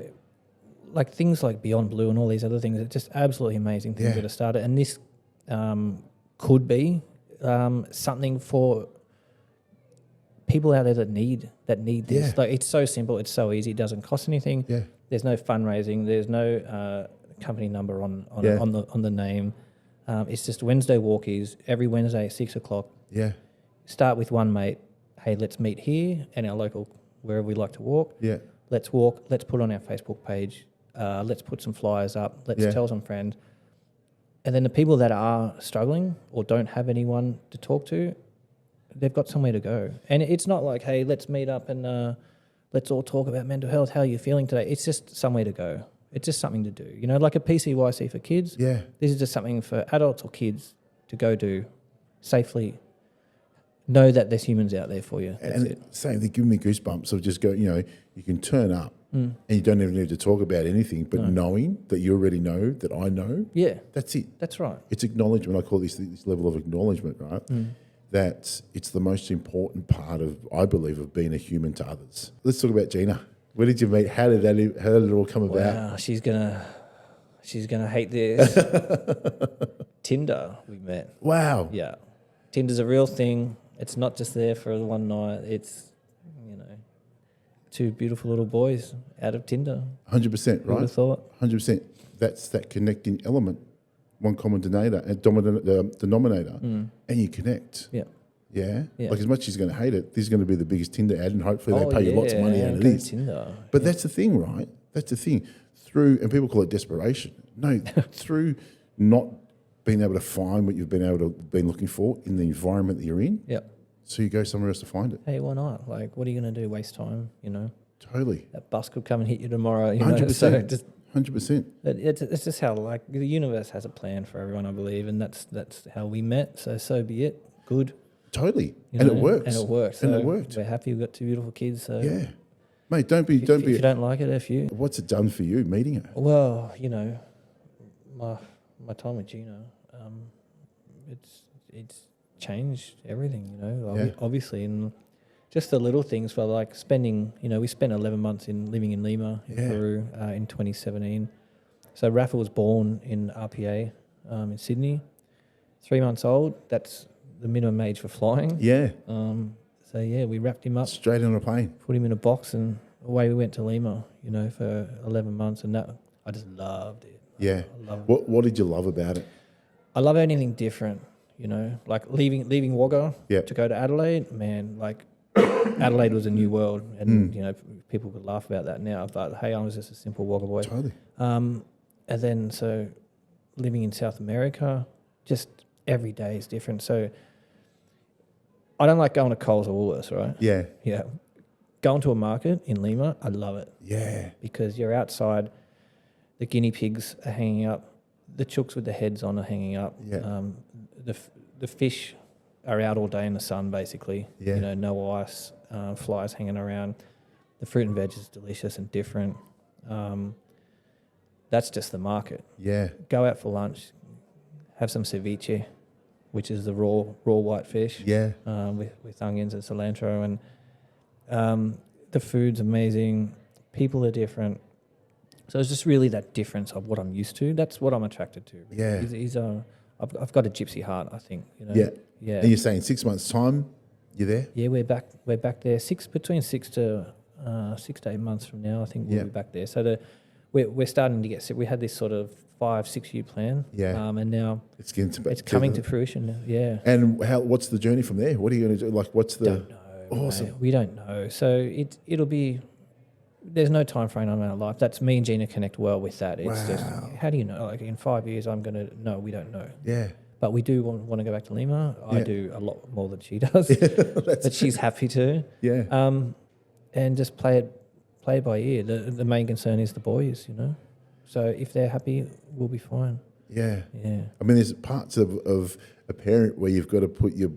like things like Beyond Blue and all these other things. It's just absolutely amazing things that are started. And this could be something for people out there that need this. Yeah. Like, it's so simple, it's so easy, it doesn't cost anything. Yeah. There's no fundraising, there's no company number on the name. It's just Wednesday walkies every Wednesday at 6 o'clock. Yeah. Start with one mate. Hey, let's meet here and our local wherever we like to walk. Yeah. Let's walk. Let's put on our Facebook page. Let's put some flyers up. Let's tell some friends. And then the people that are struggling or don't have anyone to talk to, they've got somewhere to go. And it's not like, hey, let's meet up and let's all talk about mental health. How are you feeling today? It's just somewhere to go. It's just something to do. You know, like a PCYC for kids. Yeah. This is just something for adults or kids to go do safely. Know that there's humans out there for you. That's And it. same, they're giving me goosebumps of just go, you know, you can turn up and you don't even need to talk about anything, but knowing that you already know that I know, Yeah, that's it. that's right. It's acknowledgement. I call this level of acknowledgement, right? That it's the most important part of, I believe, of being a human to others. Let's talk about Gina. Where did you meet? How did it all come about? Wow, she's gonna hate this. Tinder, we met. Wow. Yeah, Tinder's a real thing. It's not just there for the one night. It's, you know, two beautiful little boys out of Tinder. 100%, Who would right? have thought? 100%. That's that connecting element, one common denominator, and you connect. Yeah. Yeah? Yeah. Like, as much as he's going to hate it, this is going to be the biggest Tinder ad, and hopefully they pay you lots of money out of go this. Tinder. But that's the thing, right? That's the thing. And people call it desperation. No, through not being able to find what you've been looking for in the environment that you're in, Yep. so you go somewhere else to find it. Hey, why not? Like, what are you going to do? Waste time, you know? Totally. That bus could come and hit you tomorrow. You know? 100%. So just 100%. it's just how, like, the universe has a plan for everyone, I believe, and that's how we met. So be it. Good. Totally. You And know? it works. And it works. And So it worked. We're happy we've got two beautiful kids. So Yeah. Mate, don't be. if you don't like it, F you. What's it done for you meeting her? Well, you know, my time with Gina, it's changed everything. You know, Yeah. obviously, and just the little things for like spending. You know, we spent 11 months living in Lima in Peru in 2017. So Rafa was born in RPA in Sydney, 3 months old. That's the minimum age for flying. Yeah. So yeah, we wrapped him up, Straight on a plane. put him in a box, and away we went to Lima. You know, for 11 months, and that I just loved it. Yeah. I love it. What did you love about it? I love anything different. You know, like leaving Wagga Yep. to go to Adelaide. Man, like Adelaide was a new world, and you know, people could laugh about that now. But hey, I was just a simple Wagga boy. Totally. And then so living in South America, just every day is different. So I don't like going to Coles or Woolworths, right? Yeah. Yeah. Going to a market in Lima, I love it Yeah. because you're outside, the guinea pigs are hanging up, the chooks with the heads on are hanging up. Yeah. The fish are out all day in the sun, basically. Yeah. You know, no ice, flies hanging around. The fruit and veg is delicious and different. That's just the market. Yeah. Go out for lunch, have some ceviche, which is the raw white fish. Yeah. With onions and cilantro, and the food's amazing. People are different, so it's just really that difference of what I'm used to. That's what I'm attracted to. Yeah. I've got a gypsy heart, I think. You know. Yeah. Yeah. And you're saying 6 months' time, you're there? Yeah, we're back there. Between 6 to 8 months from now, I think we'll Yeah. be back there. So we're starting to get. We had this sort of 5-6 year plan. Yeah. And now It's getting to it's coming to fruition. Now. Yeah. And what's the journey from there? What are you going to do? Like, what's the... Don't know. Awesome. Mate. We don't know. So it'll be. There's no time frame on our life. That's me and Gina connect well with that. It's just Wow. how do you know? Like in 5 years, I'm gonna. No, we don't know. Yeah. but we do want to go back to Lima. I Yeah. do a lot more than she does, That's but she's happy to. yeah. And just play it by ear. The main concern is the boys, you know. So if they're happy, we'll be fine. Yeah. Yeah. I mean, there's parts of a parent where you've got to put your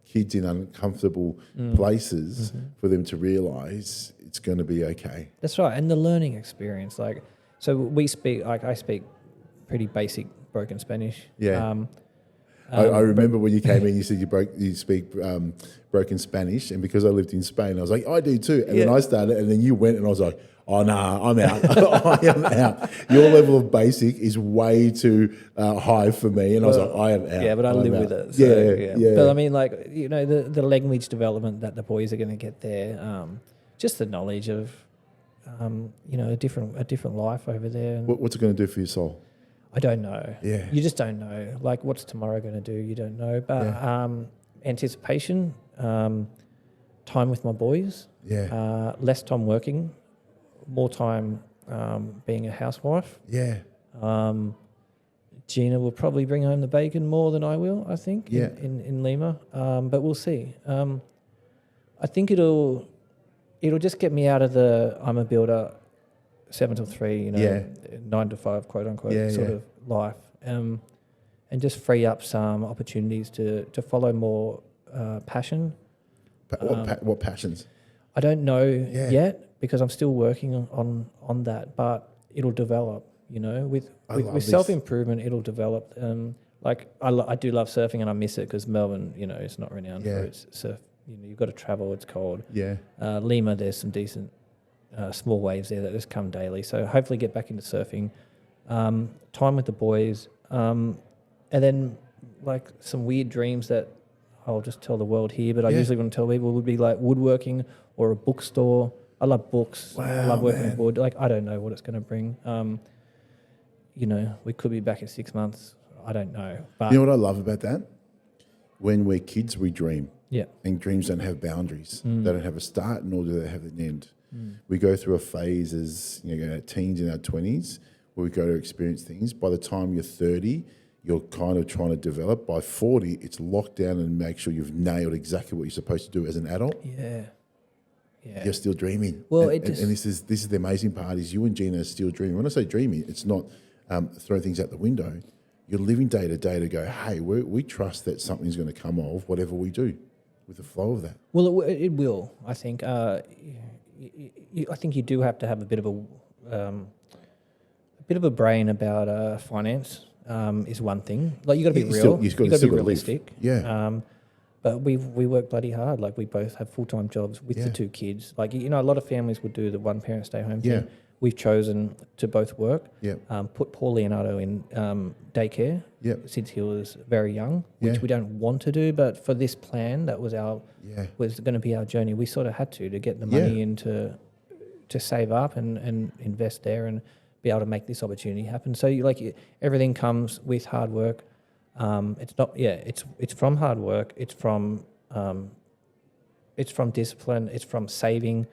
kids in uncomfortable places for them to realise it's going to be okay. That's right, and the learning experience. Like, so we speak. Like, I speak pretty basic broken Spanish. Yeah. I remember when you came in, you said you speak broken Spanish, and because I lived in Spain, I was like, I do too. And then I started, and then you went, and I was like, oh nah, I'm out. I am out. Your level of basic is way too high for me, and I was like, I am out. Yeah, but I live with it. So, yeah. But I mean, like, you know, the language development that the boys are going to get there, just the knowledge of, you know, a different life over there. And What's it going to do for your soul? I don't know. Yeah. You just don't know. Like, what's tomorrow going to do? You don't know. But anticipation, time with my boys, less time working, more time being a housewife. Yeah. Gina will probably bring home the bacon more than I will, I think, in Lima. But we'll see. I think it'll just get me out of the I'm a builder 7 till 3, you know, 9 to 5, quote unquote, sort of life, and just free up some opportunities to follow more passion. What passions? I don't know yet because I'm still working on that, but it'll develop. You know, with self improvement, it'll develop. Like I do love surfing, and I miss it because Melbourne, you know, it's not renowned for its surf. You know, you've got to travel. It's cold. Yeah. Lima, there's some decent small waves there that just come daily. So hopefully get back into surfing. Time with the boys, and then like some weird dreams that I'll just tell the world here, but I usually want to tell people would be like woodworking or a bookstore. I love books. Wow, I love working with wood. Like, I don't know what it's going to bring. You know, we could be back in 6 months. I don't know. But you know what I love about that? When we're kids, we dream. Yeah. And dreams don't have boundaries. They don't have a start, nor do they have an end. We go through a phase as, you know, teens in our 20s where we go to experience things. By the time you're 30, you're kind of trying to develop. By 40, it's locked down and make sure you've nailed exactly what you're supposed to do as an adult. Yeah. You're still dreaming. Well, and this is the amazing part is you and Gina are still dreaming. When I say dreaming, it's not throwing things out the window. You're living day to day to go, hey, we trust that something's going to come of whatever we do with the flow of that. Well, it will. I think. I think you do have to have a bit of a brain about finance. Is one thing. Like, you got to be real. You got to be realistic. Yeah. But we work bloody hard. Like, we both have full-time jobs with the 2 kids. Like, you know, a lot of families would do the one parent stay home thing. We've chosen to both work. Put Paul Leonardo in daycare since he was very young, which we don't want to do. But for this plan, that was was going to be our journey. We sort of had to get the money in to save up and invest there and be able to make this opportunity happen. So everything comes with hard work. It's not. It's from hard work. It's from discipline. It's from saving.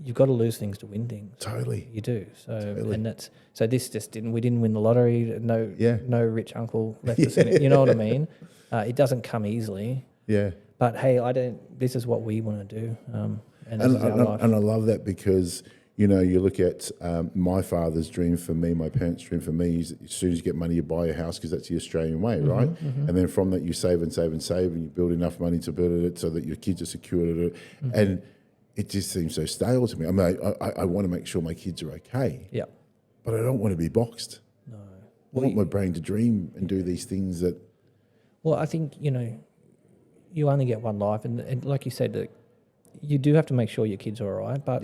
You've got to lose things to win things. Totally. You do. So and that's so. This just didn't. We didn't win the lottery. No rich uncle left us in it. You know what I mean? It doesn't come easily. Yeah. But hey, I don't. This is what we want to do. And I love that because, you know, you look at my father's dream for me, my parents' dream for me is as soon as you get money, you buy a house because that's the Australian way, right? And then from that, you save and save and save and you build enough money to build it so that your kids are secured. And it just seems so stale to me. I mean, I want to make sure my kids are okay. Yeah. But I don't want to be boxed. No. I want my brain to dream and do these things that... Well, I think, you know, you only get one life. And like you said, you do have to make sure your kids are all right. But,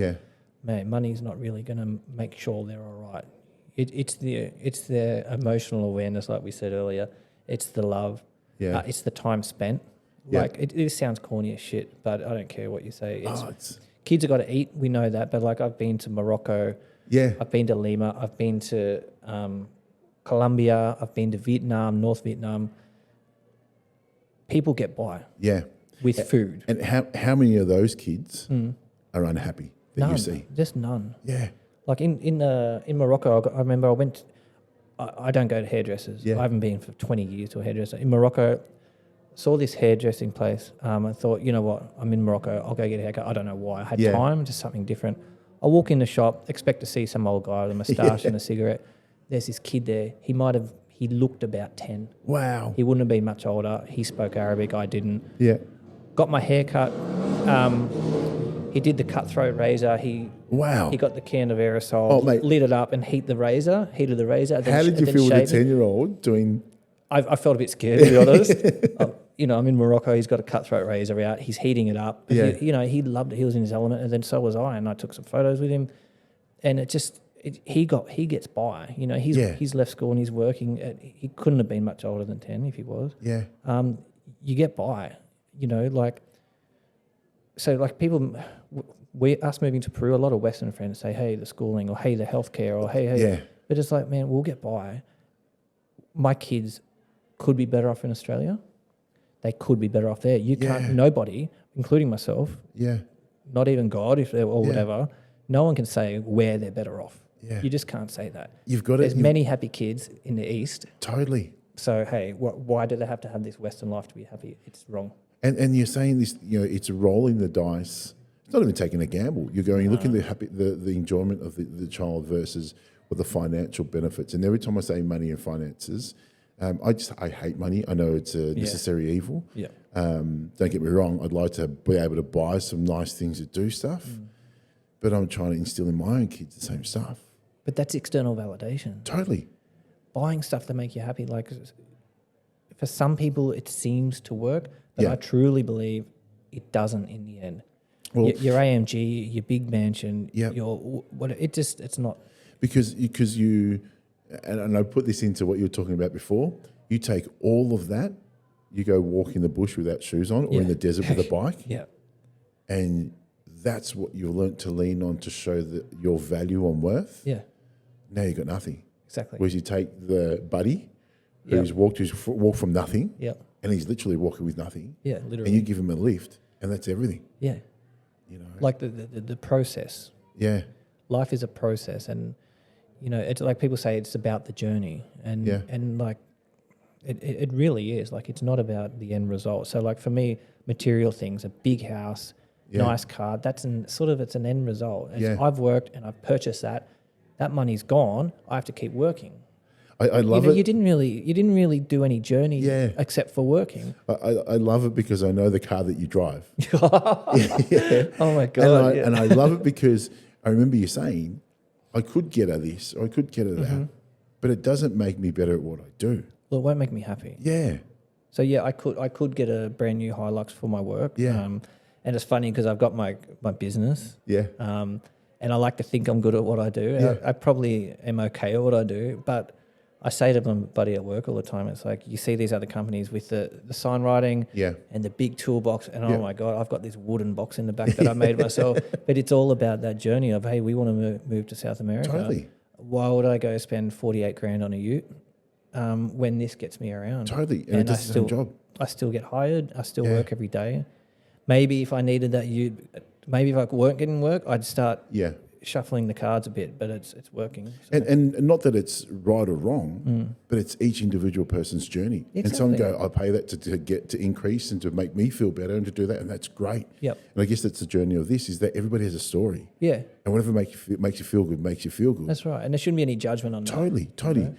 man, money's not really going to make sure they're all right. It's their emotional awareness, like we said earlier. It's the love. Yeah. It's the time spent. Like, it sounds corny as shit, but I don't care what you say. Kids have got to eat. We know that. But, like, I've been to Morocco. Yeah. I've been to Lima. I've been to Colombia. I've been to Vietnam, North Vietnam. People get by. Yeah. With food. And how many of those kids are unhappy that none, you see? Just none. Yeah. Like in Morocco, I remember I I don't go to hairdressers. Yeah. I haven't been for 20 years to a hairdresser. In Morocco, saw this hairdressing place. I thought, you know what, I'm in Morocco, I'll go get a haircut. I don't know why. I had Yeah. time, just something different. I walk in the shop, expect to see some old guy with a moustache and a cigarette. There's this kid there. He looked about 10. Wow. He wouldn't have been much older. He spoke Arabic, I didn't. Yeah. Got my hair cut. He did the cutthroat razor. He got the can of aerosol, mate. lit it up and heated the razor. How did you feel with a 10-year-old doing... I felt a bit scared, to be honest. I'm in Morocco. He's got a cutthroat razor out. He's heating it up. But Yeah. he loved it. He was in his element, and then so was I. And I took some photos with him, and he gets by. He's left school and he's working. He couldn't have been much older than 10 if he was. Yeah. You get by. So people, us moving to Peru, a lot of Western friends say, hey, the schooling, or hey, the healthcare, or hey. Yeah. But it's like, man, we'll get by. My kids could be better off in Australia. They could be better off there. You can't, nobody, including myself, not even God, if they're or whatever, no one can say where they're better off. Yeah. You just can't say that. You've got There's many happy kids in the East. Totally. So, hey, why do they have to have this Western life to be happy? It's wrong. And you're saying this, it's rolling the dice. It's not even taking a gamble. You're going, looking at the enjoyment of the child versus what the financial benefits. And every time I say money and finances, I hate money. I know it's a necessary evil. Yeah. Don't get me wrong. I'd like to be able to buy some nice things that do stuff, but I'm trying to instill in my own kids the same stuff. But that's external validation. Totally. Buying stuff that make you happy. Like, for some people, it seems to work, but Yeah. I truly believe it doesn't in the end. Well, Your AMG, your big mansion, Yeah. it's not. because you and I put this into what you were talking about before. You take all of that, you go walk in the bush without shoes on, or in the desert with a bike, Yeah. and that's what you've learnt to lean on to show your value and worth. Yeah. Now you got nothing. Exactly. Whereas you take the buddy who's walked from nothing, Yep. and he's literally walking with nothing, Yeah, literally. and you give him a lift, and that's everything. Yeah. Like the process. Yeah. Life is a process, and it's like people say it's about the journey, and like it really is. Like, it's not about the end result. So like for me, material things, a big house, nice car, it's an end result. I've worked and I've purchased that. That money's gone. I have to keep working. I love it. You didn't really do any journey except for working. I love it because I know the car that you drive. Oh my God. And I love it because I remember you saying, I could get at this or I could get at that, but it doesn't make me better at what I do. Well, it won't make me happy. Yeah. So I could get a brand new Hilux for my work. Yeah. And it's funny because I've got my business. Yeah. And I like to think I'm good at what I do. Yeah. I probably am okay at what I do, but I say to my buddy at work all the time, it's like, you see these other companies with the sign writing and the big toolbox, and oh my God, I've got this wooden box in the back that I made myself. But it's all about that journey of, hey, we want to move to South America. Totally. Why would I go spend 48 grand on a ute when this gets me around? Totally. And it does the same job. I still get hired. I still work every day. Maybe if I needed that ute, maybe if I weren't getting work, I'd start shuffling the cards a bit, but it's working. So. And not that it's right or wrong, but it's each individual person's journey. Exactly. And some go, I pay that to get to increase and to make me feel better and to do that, and that's great. Yep. And I guess that's the journey of this, is that everybody has a story. Yeah. And whatever makes you feel good makes you feel good. That's right. And there shouldn't be any judgment on that. Totally.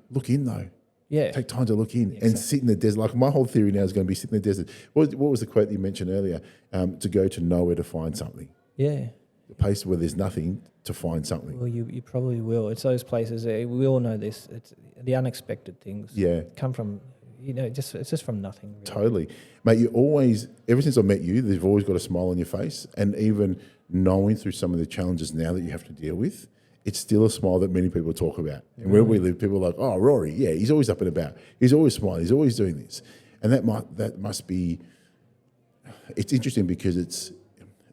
Look in though. Yeah. Take time to look in and sit in the desert. Like, my whole theory now is going to be sit in the desert. What was the quote that you mentioned earlier? To go to nowhere to find something. Yeah. A place where there's nothing to find something. Well, you probably will. It's those places. We all know this. It's the unexpected things. Yeah. Come from, it's just from nothing. Really. Totally. Mate, you always, ever since I met you, you've always got a smile on your face. And even knowing through some of the challenges now that you have to deal with, it's still a smile that many people talk about. And where we live, people are like, oh, Rory, yeah, he's always up and about. He's always smiling. He's always doing this. And that must be, it's interesting because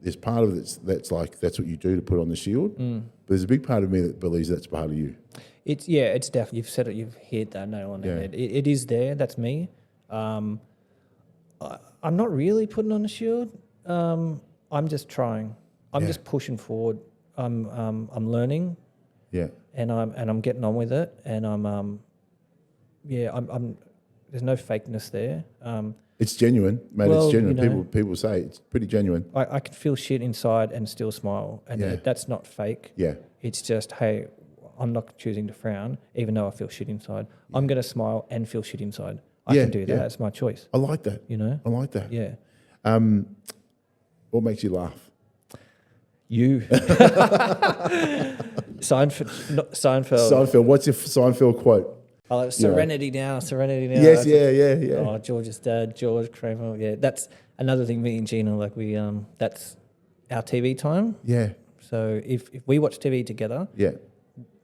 there's part of it that's what you do to put on the shield. But there's a big part of me that believes that's part of you. It's definitely, you've said it, you've hit that nail on the head. It is there, that's me. I'm not really putting on a shield. I'm just trying. I'm just pushing forward. I'm learning. Yeah. and I'm getting on with it, and I'm there's no fakeness there. It's genuine, mate. Well, It's genuine. you know- People say it's pretty genuine. I can feel shit inside and still smile, and Yeah. that's not fake. Yeah. It's just, hey, I'm not choosing to frown, even though I feel shit inside. I'm going to smile and feel shit inside. I Yeah, can do that. yeah. It's my choice. I like that. You know? I like that. Yeah. What makes you laugh? You. Seinfeld. Seinfeld. What's your Seinfeld quote? Serenity now. Serenity now. Yes, yeah. Oh, George's dad, George Kramer. Yeah, that's another thing. Me and Gina, like that's our TV time. Yeah, So if we watch TV together, yeah.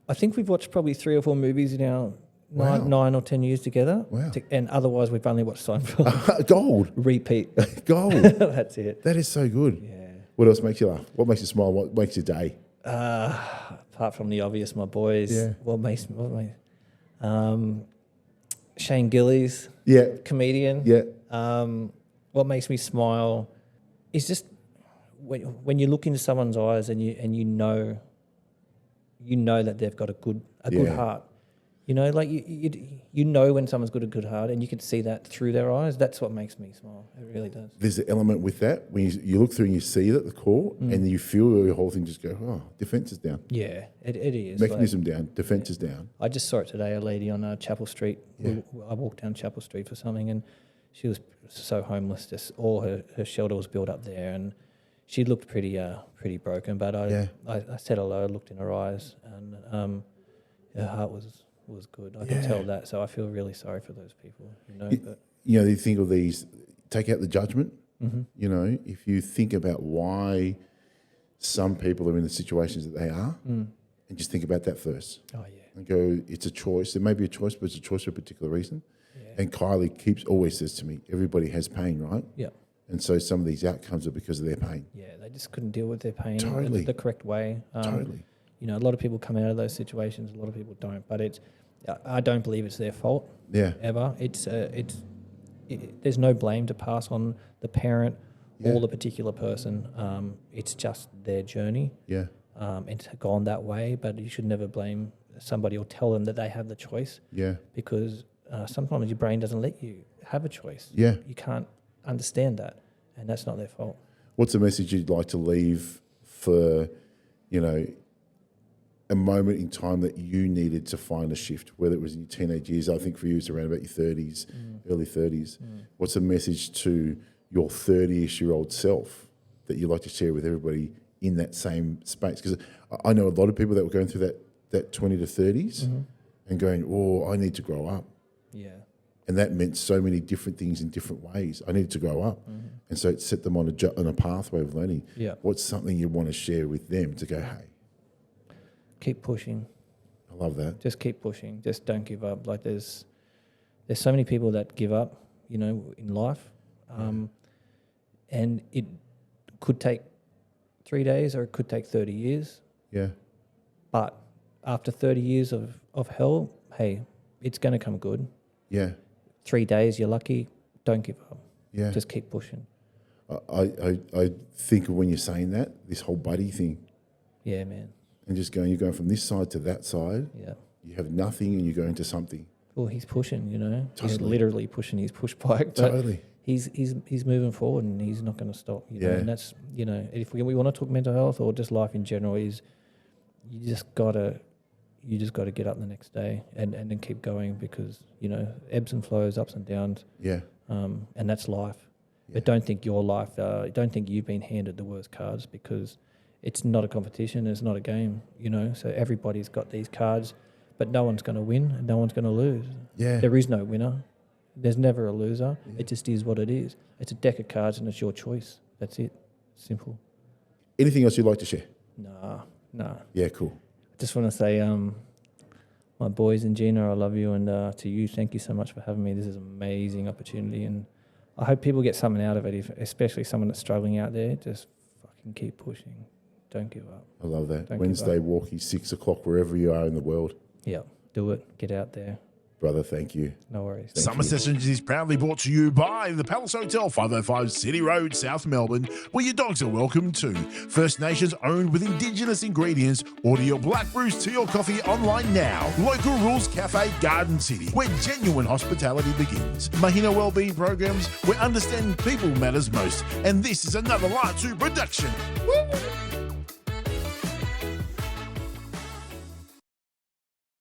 I think we've watched probably 3 or 4 movies in our Wow. 9 or 10 years together. Wow. And otherwise, we've only watched Seinfeld. Gold. Repeat. Gold. That's it. That is so good. Yeah. What else makes you laugh? What makes you smile? What makes your day? Apart from the obvious, my boys. Yeah. Shane Gillies, Yeah, comedian. yeah, What makes me smile is just when you look into someone's eyes and you know that they've got a good Yeah. heart. You know, like you know when someone's got a good heart, and you can see that through their eyes. That's what makes me smile. It really does. There's an element with that when you look through and you see it at the core, and you feel your whole thing just go, oh, defense is down, Yeah, it is. mechanism down, defense is down. I just saw it today. A lady on Chapel Street. Yeah. I walked down Chapel Street for something, and she was so homeless. Just all her shelter was built up there, and she looked pretty broken. But I said hello, looked in her eyes, and her heart was good. I can tell that. So I feel really sorry for those people. You know, but You know, you think of these, take out the judgment. Mm-hmm. You know, if you think about why some people are in the situations that they are, and just think about that first. oh yeah, And go, it's a choice. There may be a choice, but it's a choice for a particular reason. yeah, And Kylie always says to me, everybody has pain, right? yeah. And so some of these outcomes are because of their pain. Yeah, they just couldn't deal with their pain Totally. the correct way. Totally. You know, a lot of people come out of those situations. A lot of people don't. But I don't believe it's their fault. Yeah. Ever. There's no blame to pass on the parent or the particular person. It's just their journey. Yeah. It's gone that way, but you should never blame somebody or tell them that they have the choice, Yeah. because sometimes your brain doesn't let you have a choice. Yeah. You can't understand that, and that's not their fault. What's a message you'd like to leave for, you know, a moment in time that you needed to find a shift, whether it was in your teenage years? I think for you it's around about your 30s, early 30s. What's a message to your 30-ish-year-old self that you'd like to share with everybody in that same space? Because I know a lot of people that were going through that 20 to 30s and going, oh, I need to grow up. Yeah. And that meant so many different things in different ways. I needed to grow up. And so it set them on a pathway of learning. Yeah. What's something you want to share with them to go, hey, Keep pushing. I love that. Just keep pushing. Just don't give up. Like there's so many people that give up, you know, in life, and it could take 3 days or it could take 30 years. Yeah. But after 30 years of hell, hey, it's going to come good. Yeah. 3 days, you're lucky. Don't give up. Yeah. Just keep pushing. I think of when you're saying that, this whole buddy thing, Yeah, man. and just you're going from this side to that side. Yeah. You have nothing and you're going to something. Well, he's pushing, you know. He's Totally. literally pushing his push bike. But Totally. he's moving forward and he's not going to stop. You know? Yeah. And that's, you know, if we want to talk mental health or just life in general, is you just gotta get up the next day and then keep going, because, you know, ebbs and flows, ups and downs, Yeah. and that's life. Yeah. But don't think your life, don't think you've been handed the worst cards, because it's not a competition, it's not a game, you know. So everybody's got these cards, but no one's going to win and no one's going to lose. Yeah. There is no winner. There's never a loser. Yeah. It just is what it is. It's a deck of cards and it's your choice. That's it. Simple. Anything else you'd like to share? Nah. Yeah, cool. I just want to say, my boys and Gina, I love you, and to you, thank you so much for having me. This is an amazing opportunity, and I hope people get something out of it, especially someone that's struggling out there. Just fucking keep pushing. Don't give up. I love that. Don't give Wednesday walkie, 6 o'clock, wherever you are in the world. Yeah, do it. Get out there. Brother, thank you. No worries. Summer Sessions is proudly brought to you by the Palace Hotel, 505 City Road, South Melbourne, where your dogs are welcome too. First Nations owned with Indigenous ingredients. Order your black brews, tea or coffee online now. Local Rules Cafe, Garden City, where genuine hospitality begins. Mahina Wellbeing Programs, where understanding people matters most. And this is another Light 2 production. Woo!